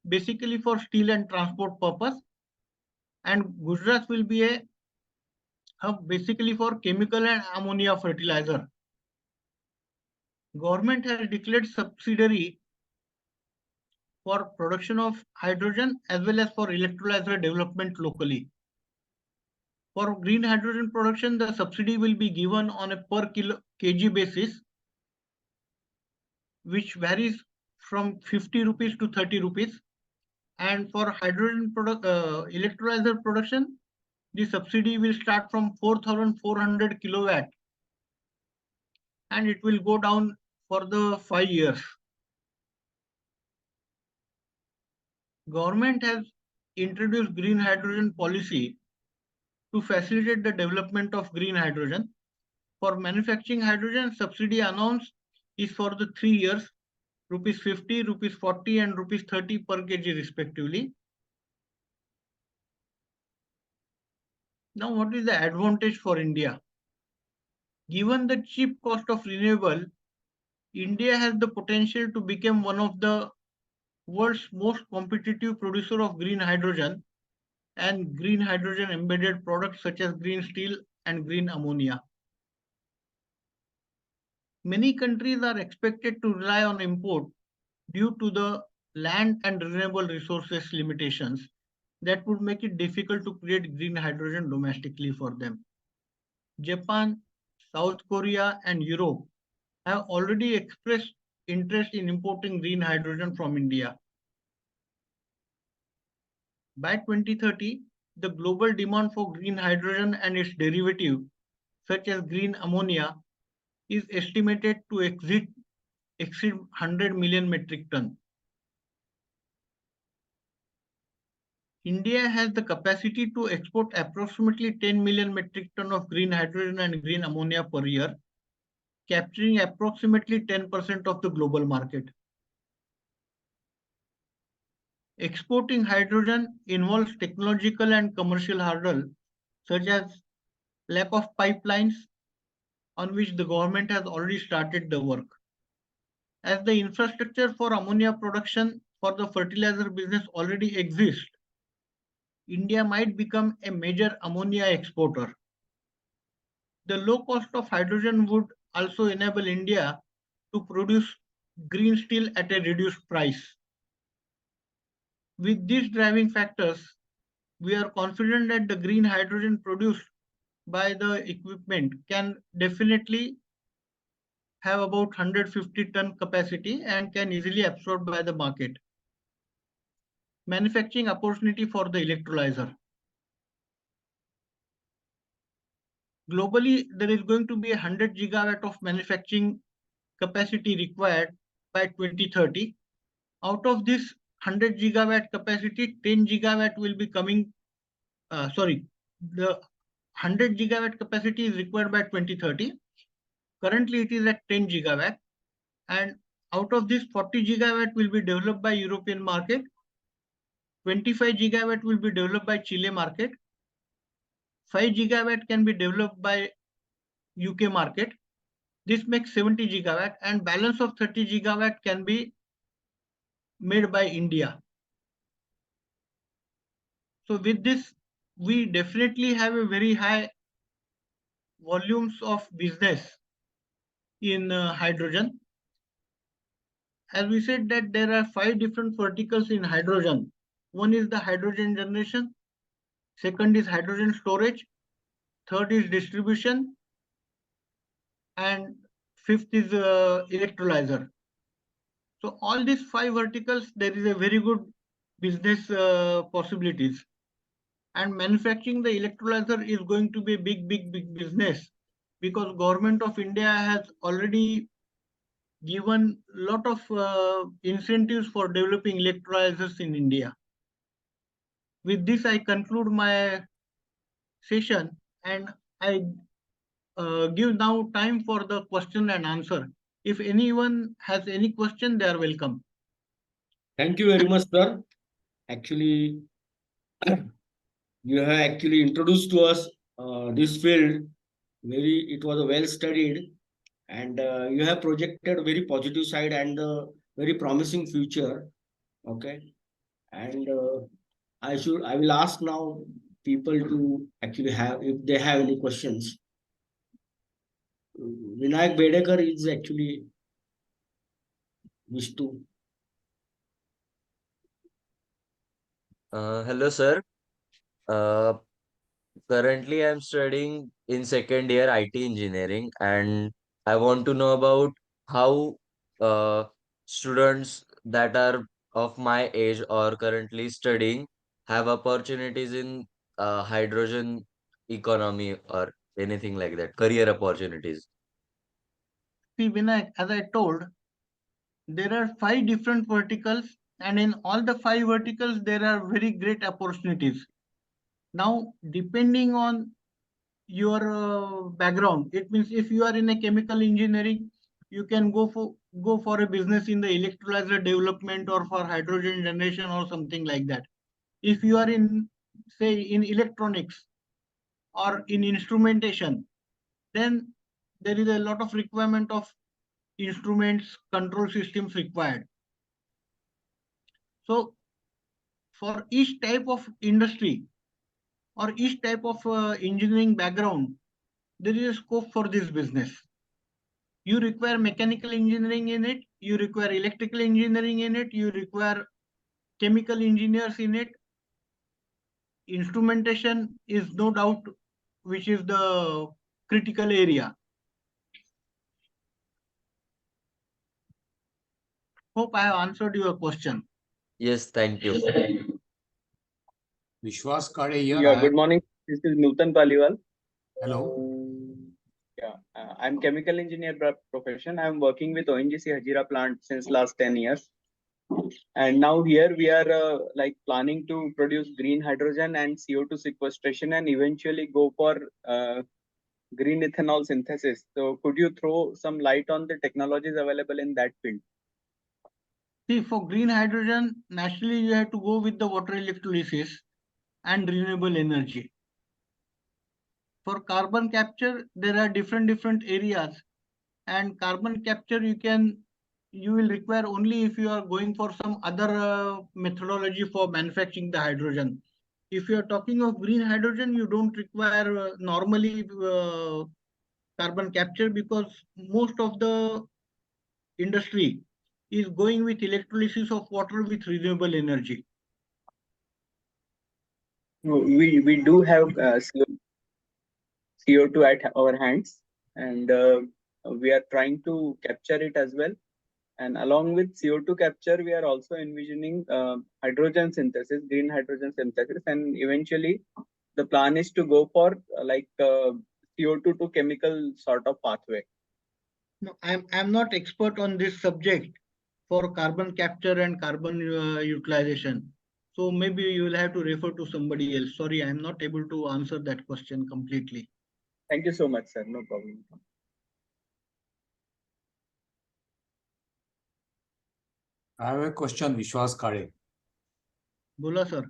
basically for steel and transport purpose, and Gujarat will be a hub basically for chemical and ammonia fertilizer. Government has declared subsidiary for production of hydrogen as well as for electrolyzer development locally. For green hydrogen production, the subsidy will be given on a per kg basis, which varies from 50 rupees to 30 rupees. And for hydrogen electrolyzer production, the subsidy will start from 4,400 kilowatt and it will go down for the 5 years. Government has introduced green hydrogen policy to facilitate the development of green hydrogen. For manufacturing hydrogen, subsidy announced is for the 3 years, rupees 50, rupees 40 and rupees 30 per kg respectively. Now, what is the advantage for India? Given the cheap cost of renewable, India has the potential to become one of the world's most competitive producer of green hydrogen and green hydrogen embedded products such as green steel and green ammonia. Many countries are expected to rely on import due to the land and renewable resources limitations that would make it difficult to create green hydrogen domestically for them. Japan, South Korea, and Europe have already expressed interest in importing green hydrogen from India. By 2030, the global demand for green hydrogen and its derivative, such as green ammonia, is estimated to exceed 100 million metric ton. India has the capacity to export approximately 10 million metric ton of green hydrogen and green ammonia per year, capturing approximately 10% of the global market. Exporting hydrogen involves technological and commercial hurdles such as lack of pipelines, on which the government has already started the work. As the infrastructure for ammonia production for the fertilizer business already exists, India might become a major ammonia exporter. The low cost of hydrogen would also enable India to produce green steel at a reduced price. With these driving factors, we are confident that the green hydrogen produced by the equipment can definitely have about 150 ton capacity and can easily absorbed by the market. Manufacturing opportunity for the electrolyzer. Globally, there is going to be 100 gigawatt of manufacturing capacity required by 2030. Out of this 100 gigawatt capacity, 10 gigawatt will be coming, the 100 gigawatt capacity is required by 2030. Currently, it is at 10 gigawatt, and out of this, 40 gigawatt will be developed by European market, 25 gigawatt will be developed by Chile market, 5 gigawatt can be developed by UK market. This makes 70 gigawatt, and balance of 30 gigawatt can be made by India. So with this, we definitely have a very high volumes of business in hydrogen. As we said that there are 5 different verticals in hydrogen. One is the hydrogen generation, second is hydrogen storage, third is distribution, and fifth is electrolyzer. So all these 5 verticals, there is a very good business possibilities. And manufacturing the electrolyzer is going to be a big business, because government of India has already given lot of incentives for developing electrolyzers in India. With this, I conclude my session, and I give now time for the question and answer. If anyone has any question, they are welcome. Thank you very much, sir. Actually, you have actually introduced to us this field. It was a well studied, and you have projected a very positive side and a very promising future. Okay, and I will ask now people to actually have, if they have any questions. Vinayak Bedekar is actually wish to. Hello, sir. Uh, Currently, I'm studying in second year IT engineering, and I want to know about how students that are of my age or currently studying have opportunities in hydrogen economy or anything like that, career opportunities. See, Vinayak, as I told, there are 5 different verticals, and in all the 5 verticals, there are very great opportunities. Now, depending on your background, it means if you are in a chemical engineering, you can go for a business in the electrolyzer development or for hydrogen generation or something like that. If you are in, say, in electronics or in instrumentation, then there is a lot of requirement of instruments, control systems required. So for each type of industry or each type of engineering background, there is a scope for this business. You require mechanical engineering in it, you require electrical engineering in it, you require chemical engineers in it. Instrumentation is no doubt which is the critical area. Hope I have answered your question. Yes, thank you. Vishwas Kade here. Yeah, good morning. This is Nutan Paliwal. Hello. Yeah, I'm chemical engineer by profession. I'm working with ONGC Hajira plant since last 10 years. And now here we are like planning to produce green hydrogen and CO2 sequestration and eventually go for green ethanol synthesis. So could you throw some light on the technologies available in that field? See, for green hydrogen, naturally you have to go with the water electrolysis and renewable energy. For carbon capture, there are different areas, and carbon capture you will require only if you are going for some other methodology for manufacturing the hydrogen. If you are talking of green hydrogen, you don't require normally carbon capture, because most of the industry is going with electrolysis of water with renewable energy. We do have CO2 at our hands, and we are trying to capture it as well. And along with CO2 capture, we are also envisioning hydrogen synthesis, green hydrogen synthesis, and eventually the plan is to go for CO2 to chemical sort of pathway. No, I'm not expert on this subject for carbon capture and carbon utilization. So maybe you will have to refer to somebody else. Sorry, I'm not able to answer that question completely. Thank you so much, sir. No problem. I have a question, Vishwas Kade. Bola, sir.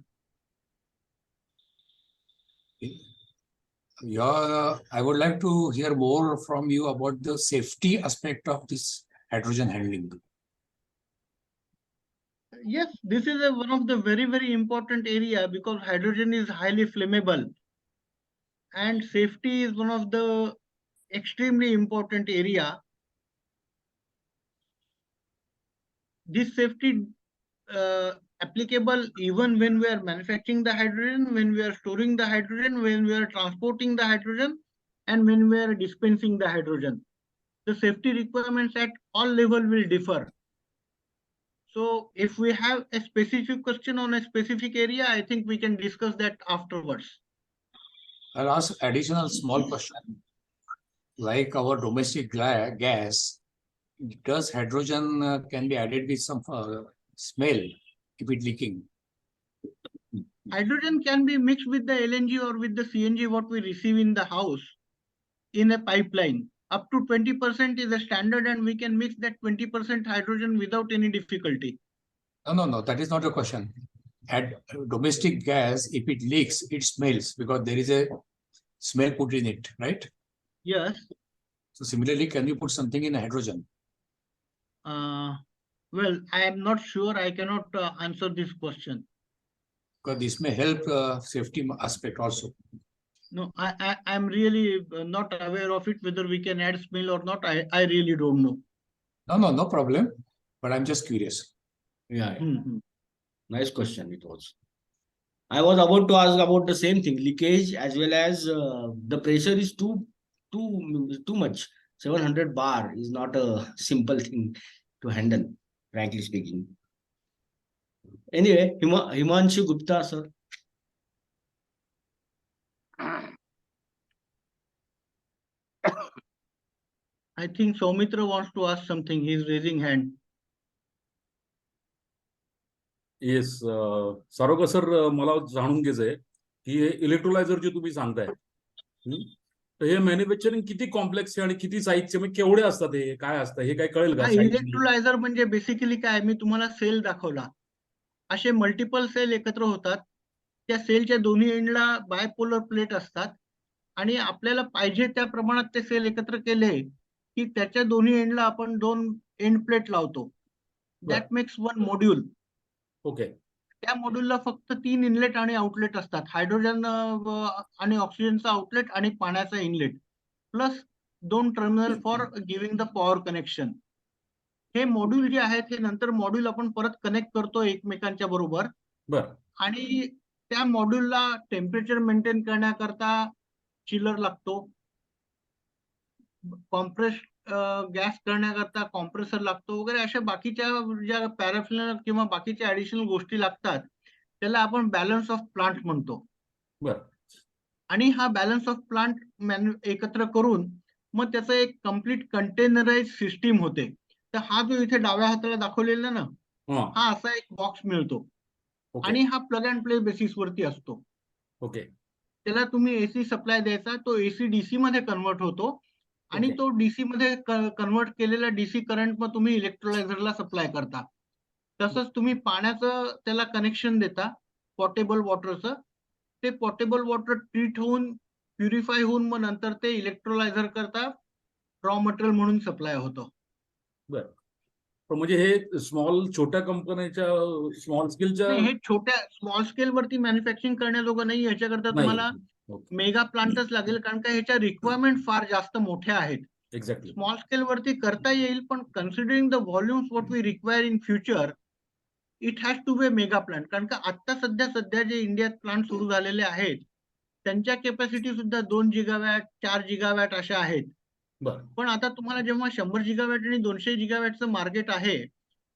I would like to hear more from you about the safety aspect of this hydrogen handling. Yes, this is one of the very important area, because hydrogen is highly flammable, and safety is one of the extremely important area. This safety applicable even when we are manufacturing the hydrogen, when we are storing the hydrogen, when we are transporting the hydrogen, and when we are dispensing the hydrogen. The safety requirements at all levels will differ. So if we have a specific question on a specific area, I think we can discuss that afterwards. I'll ask additional small question. Like our domestic gas, does hydrogen can be added with some smell if it's leaking? Hydrogen can be mixed with the LNG or with the CNG what we receive in the house in a pipeline. Up to 20% is a standard, and we can mix that 20% hydrogen without any difficulty. No, that is not a question. At domestic gas, if it leaks, it smells because there is a smell put in it, right? Yes. So similarly, can you put something in hydrogen? Well, I am not sure. I cannot answer this question. Because this may help safety aspect also. No, I'm really not aware of it, whether we can add smell or not. I really don't know. No problem. But I'm just curious. Yeah. Nice question it was. I was about to ask about the same thing, leakage, as well as the pressure is too much. 700 bar is not a simple thing to handle, frankly speaking. Anyway, Himanshu Gupta, sir. I think Soumitra wants to ask something. He's raising hand. Yes सारोका sir, मला जाणून घ्यायचंय की हे electrolyser जे तुम्ही सांगताय, तर हे manufacturing किती complex आहे आणि किती साईजचे, म्हणजे केवढे असतात, हे काय असतं, हे काय कळेल का? इलेक्ट्रोलायझर म्हणजे बेसिकली काय, मी तुम्हाला सेल दाखवला, असे मल्टिपल सेल एकत्र होतात. त्या सेलच्या दोन्ही एंडला बायपोलर प्लेट असतात, आणि आपल्याला पाहिजे त्या प्रमाणात ते सेल एकत्र केले की त्याच्या दोन्ही एंडला आपण 2 एंड प्लेट लावतो. That makes one module. Okay. त्या मॉड्यूलला फक्त 3 इनलेट आणि आउटलेट असतात, हायड्रोजन आणि ऑक्सिजनचा आउटलेट आणि पाण्याचा inlet, plus 2 terminal for giving the power connection. हे मॉड्यूल जे आहेत, हे नंतर मॉड्यूल आपण परत कनेक्ट करतो एकमेकांच्या बरोबर. आणि त्या मॉड्यूलला टेम्परेचर मेंटेन करण्याकरता चिलर लागतो, कॉम्प्रेस गॅस करण्याकरता कॉम्प्रेसर लागतो वगैरे, अशा बाकीच्या ज्या पॅराफिनल किंवा बाकीच्या ऍडिशनल गोष्टी लागतात त्याला आपण बॅलन्स ऑफ प्लांट म्हणतो. बर आणि हा बॅलन्स ऑफ प्लांट एकत्र करून मग त्याचं एक कम्प्लीट कंटेनराइज सिस्टीम होते. तर हा जो इथे डाव्या हाताला दाखवलेला ना, हा हा असा एक बॉक्स मिळतो ओके आणि हा प्लग अँड प्ले बेसिस वरती असतो. ओके त्याला तुम्ही एसी सप्लाय द्यायचा, तो एसी डीसी मध्ये कन्वर्ट होतो आणि ओके तो डीसी मध्ये कन्वर्ट केलेला डीसी करंट मग तुम्ही इलेक्ट्रोलायझरला सप्लाय करता. तसंच तुम्ही पाण्याचं त्याला कनेक्शन देता, पोर्टेबल वॉटरचं. ते पोर्टेबल वॉटर ट्रीट होऊन प्युरिफाय होऊन मग नंतर ते इलेक्ट्रोलायझर करता रॉ मटेरियल म्हणून सप्लाय होतं. बर पण म्हणजे हे छोट्या कंपन्यांच्या स्मॉल स्केलच्या नाही, हे छोट्या स्मॉल स्केल वरती मॅन्युफॅक्चरिंग करण्याजोगं नाही. ह्याच्याकरता नाही तुम्हाला ओके मेगा प्लांटच लागेल, कारण का ह्याच्या रिक्वायरमेंट फार जास्त मोठ्या आहेत. एक्झॅक्टली स्मॉल स्केल वरती करता येईल, पण considering the volumes what we require in future, it has to be mega plant. कारण का आता सध्या जे इंडियात प्लांट सुरू झालेले आहेत त्यांच्या कॅपॅसिटी सुद्धा 2 जिगावॅट 4 जिगावॅट अशा आहेत. बर पण आता तुम्हाला जेव्हा 100 जिगावॅट आणि 200 जिगावॅटचं मार्केट आहे,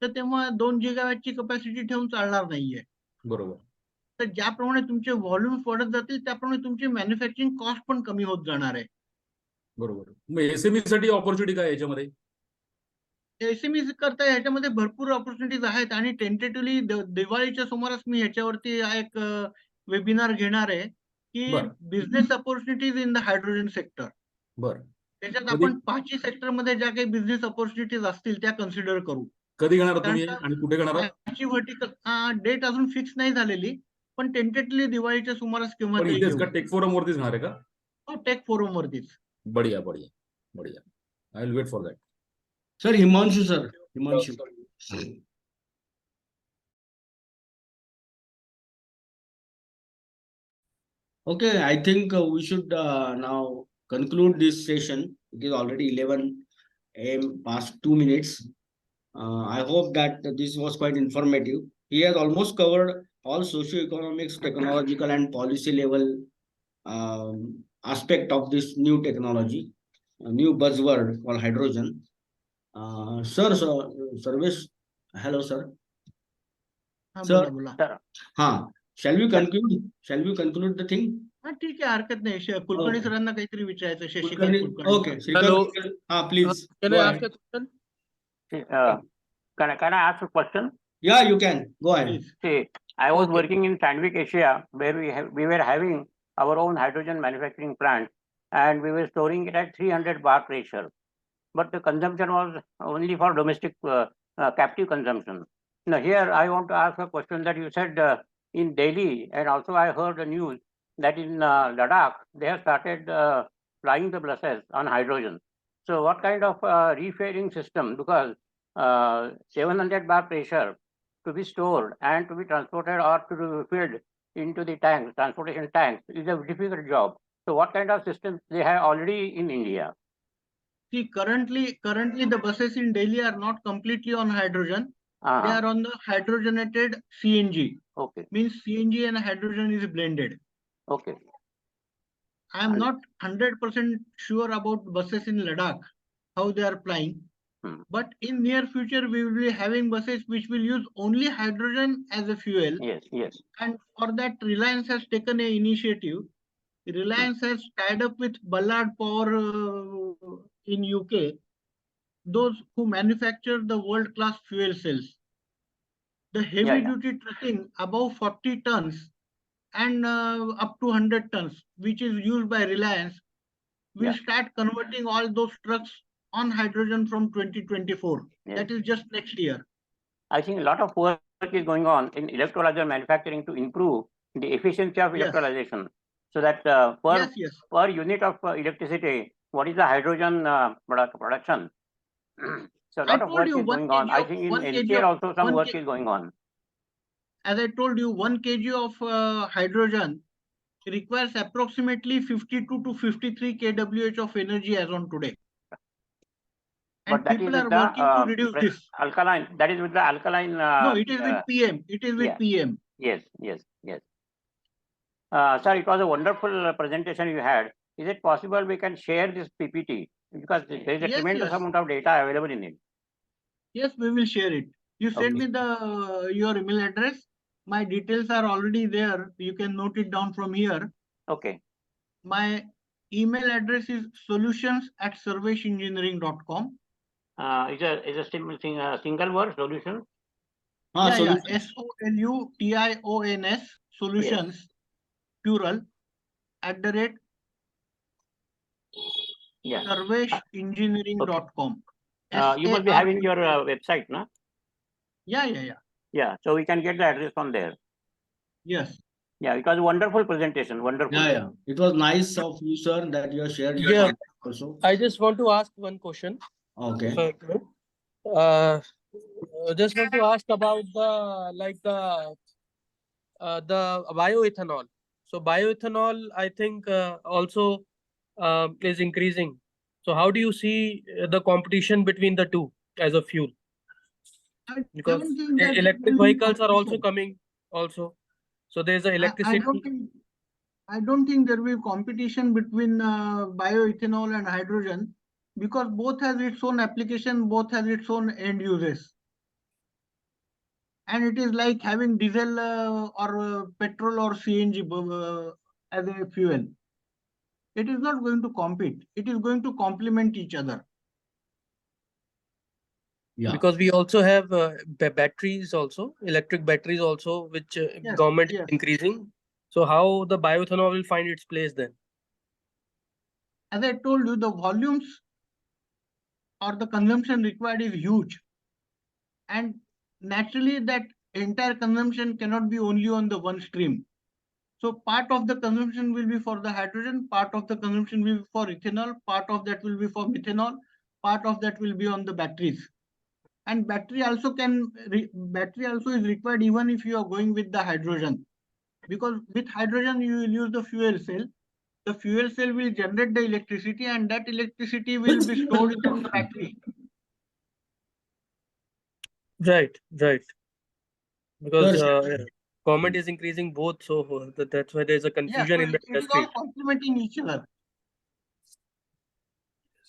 तर तेव्हा 2 जिगावॅटची कॅपॅसिटी ठेवून चालणार नाहीये. बरोबर तर ज्याप्रमाणे तुमचे व्हॉल्युम्स वाढत जातील त्याप्रमाणे तुमची मॅन्युफॅक्चरिंग कॉस्ट पण कमी होत जाणार आहे. बरोबर मग एसएमई साठी ऑपॉर्च्युनिटी काय आहे याच्यामध्ये? एसएमई करता ह्याच्यामध्ये भरपूर ऑपॉर्च्युनिटीज आहेत आणि टेंटेटिव्हली दिवाळीच्या सुमारास मी ह्याच्यावरती एक वेबिनार घेणार आहे की बर business opportunities in the hydrogen sector. बर त्याच्यात कधी आपण 5 सेक्टरमध्ये ज्या काही बिझनेस ऑपॉर्च्युनिटीज असतील त्या कन्सिडर करू. कधी घेणार कारण तुम्ही का आणि कुठे घेणार? ह्याची व्हर्टिकल डेट अजून फिक्स नाही झालेली, पण टेंटेटिव्हली दिवाळीच्या सुमारास किंवा पण ते इथेच घेऊ. का टेक फोरम वरतीच घेणार आहे का? टेक फोरम वरतीच. बढिया बढिया बढिया I will wait for that. Sir, Himanshu, sir. Himanshu. Okay, I think we should now conclude this session. It is already 11 a.m. past 2 minutes. I hope that this was quite informative. He has almost covered all socio-economics, technological, and policy level aspect of this new technology, a new buzzword called hydrogen. Service. Hello, sir. हा Sir. बोला बोला. Ha. Shall we conclude? Shall we conclude the thing? हा ठीक आहे, हरकत नाही. Kulkarni Okay. सरांना काहीतरी विचारायचं. Shashikant Kulkarni. Okay. Srikanth, please. Can Go I ahead. ask a question? Can I ask a question? Yeah, you can. Go ahead. Please. See, I was Okay. working in Sandvik, Asia, where we were having our own hydrogen manufacturing plant, and we were storing it at 300 bar pressure. But the consumption was only for domestic captive consumption. Now here I want to ask a question that you said in Delhi, and also I heard the news that in Ladakh they have started flying the buses on hydrogen. So what kind of refueling system? Because 700 bar pressure to be stored and to be transported or to be filled into the tanks, transportation tanks, is a difficult job. So what kind of systems they have already in India? See, currently the buses in Delhi are not completely on hydrogen. They are on the hydrogenated CNG. Okay. Means CNG and hydrogen is blended. Okay. I am not 100% sure about buses in Ladakh, how they are flying. But in near future, we will be having buses which will use only hydrogen as a fuel. Yes, yes. And for that, Reliance has taken an initiative. Reliance has tied up with Ballard Power in UK, those who manufacture the world-class fuel cells. The heavy-duty trucking above 40 tons and up to 100 tons, which is used by Reliance, will start converting all those trucks on hydrogen from 2024. That is just next year. I think a lot of work is going on in electrolyzer manufacturing to improve the efficiency of electrolyzation, so that per unit of electricity, what is the hydrogen production? So a lot of work is going on. I think in NCL also some work is going on. As I told you, 1 kg of hydrogen requires approximately 52 to 53 kWh of energy as on today. And but people are working to reduce this. Alkaline, that is with the alkaline. No, it is with PM. It is with PM. Yes, yes, yes. Sir, it was a wonderful presentation you had. Is it possible we can share this PPT? Because there is a tremendous amount of data available in it. Yes, we will share it. You send me your email address. My details are already there. You can note it down from here. Okay. My email address is solutions@serviceengineering.com. Is a single word solution? Yeah, solutions. SOLUTIONS, solutions, plural, Yeah. @serviceengineering.com. You must be having your website, no? Yeah. Yeah. So we can get the address from there. Yes. Yeah, it was a wonderful presentation. Wonderful. Yeah. It was nice of you, sir, that you have shared your Yeah. contact also. I just want to ask one question. Okay. So, just want to ask about the bioethanol. So bioethanol, I think also is increasing. So how do you see the competition between the two as a fuel? Because don't think that electric there will be vehicles are also competition. coming also. So there's a electricity. I don't think there will be competition between bioethanol and hydrogen, because both has its own application, both has its own end uses. And it is like having diesel or petrol or CNG as a fuel. It is not going to compete. It is going to complement each other. Yeah. Because we also have batteries also, electric batteries also, which government is increasing. So how the bioethanol will find its place then? As I told you, the volumes or the consumption required is huge. And naturally that entire consumption cannot be only on the one stream. So part of the consumption will be for the hydrogen, part of the consumption will be for ethanol, part of that will be for methanol, part of that will be on the batteries. And battery also is required even if you are going with the hydrogen, because with hydrogen you will use the fuel cell. The fuel cell will generate the electricity, and that electricity will be stored in the battery. Right. Because Sir, government is increasing both, so that's why there's a confusion in the It is industry. all complementing each other.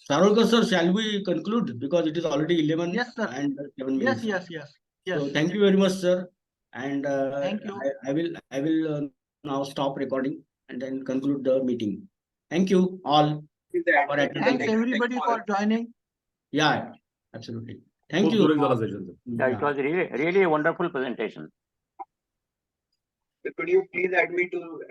Sarolkar sir, shall we conclude? Because it is already 11 Yes, sir. and 7 minutes. Yes. So thank you very much, sir. And Thank you. I will now stop recording and then conclude the meeting. Thank you all for attending. Thanks everybody for joining. Yeah, absolutely. Thank खूप you. सुरेख झाला session, sir. Yeah, it was really a wonderful presentation. Could you please add me to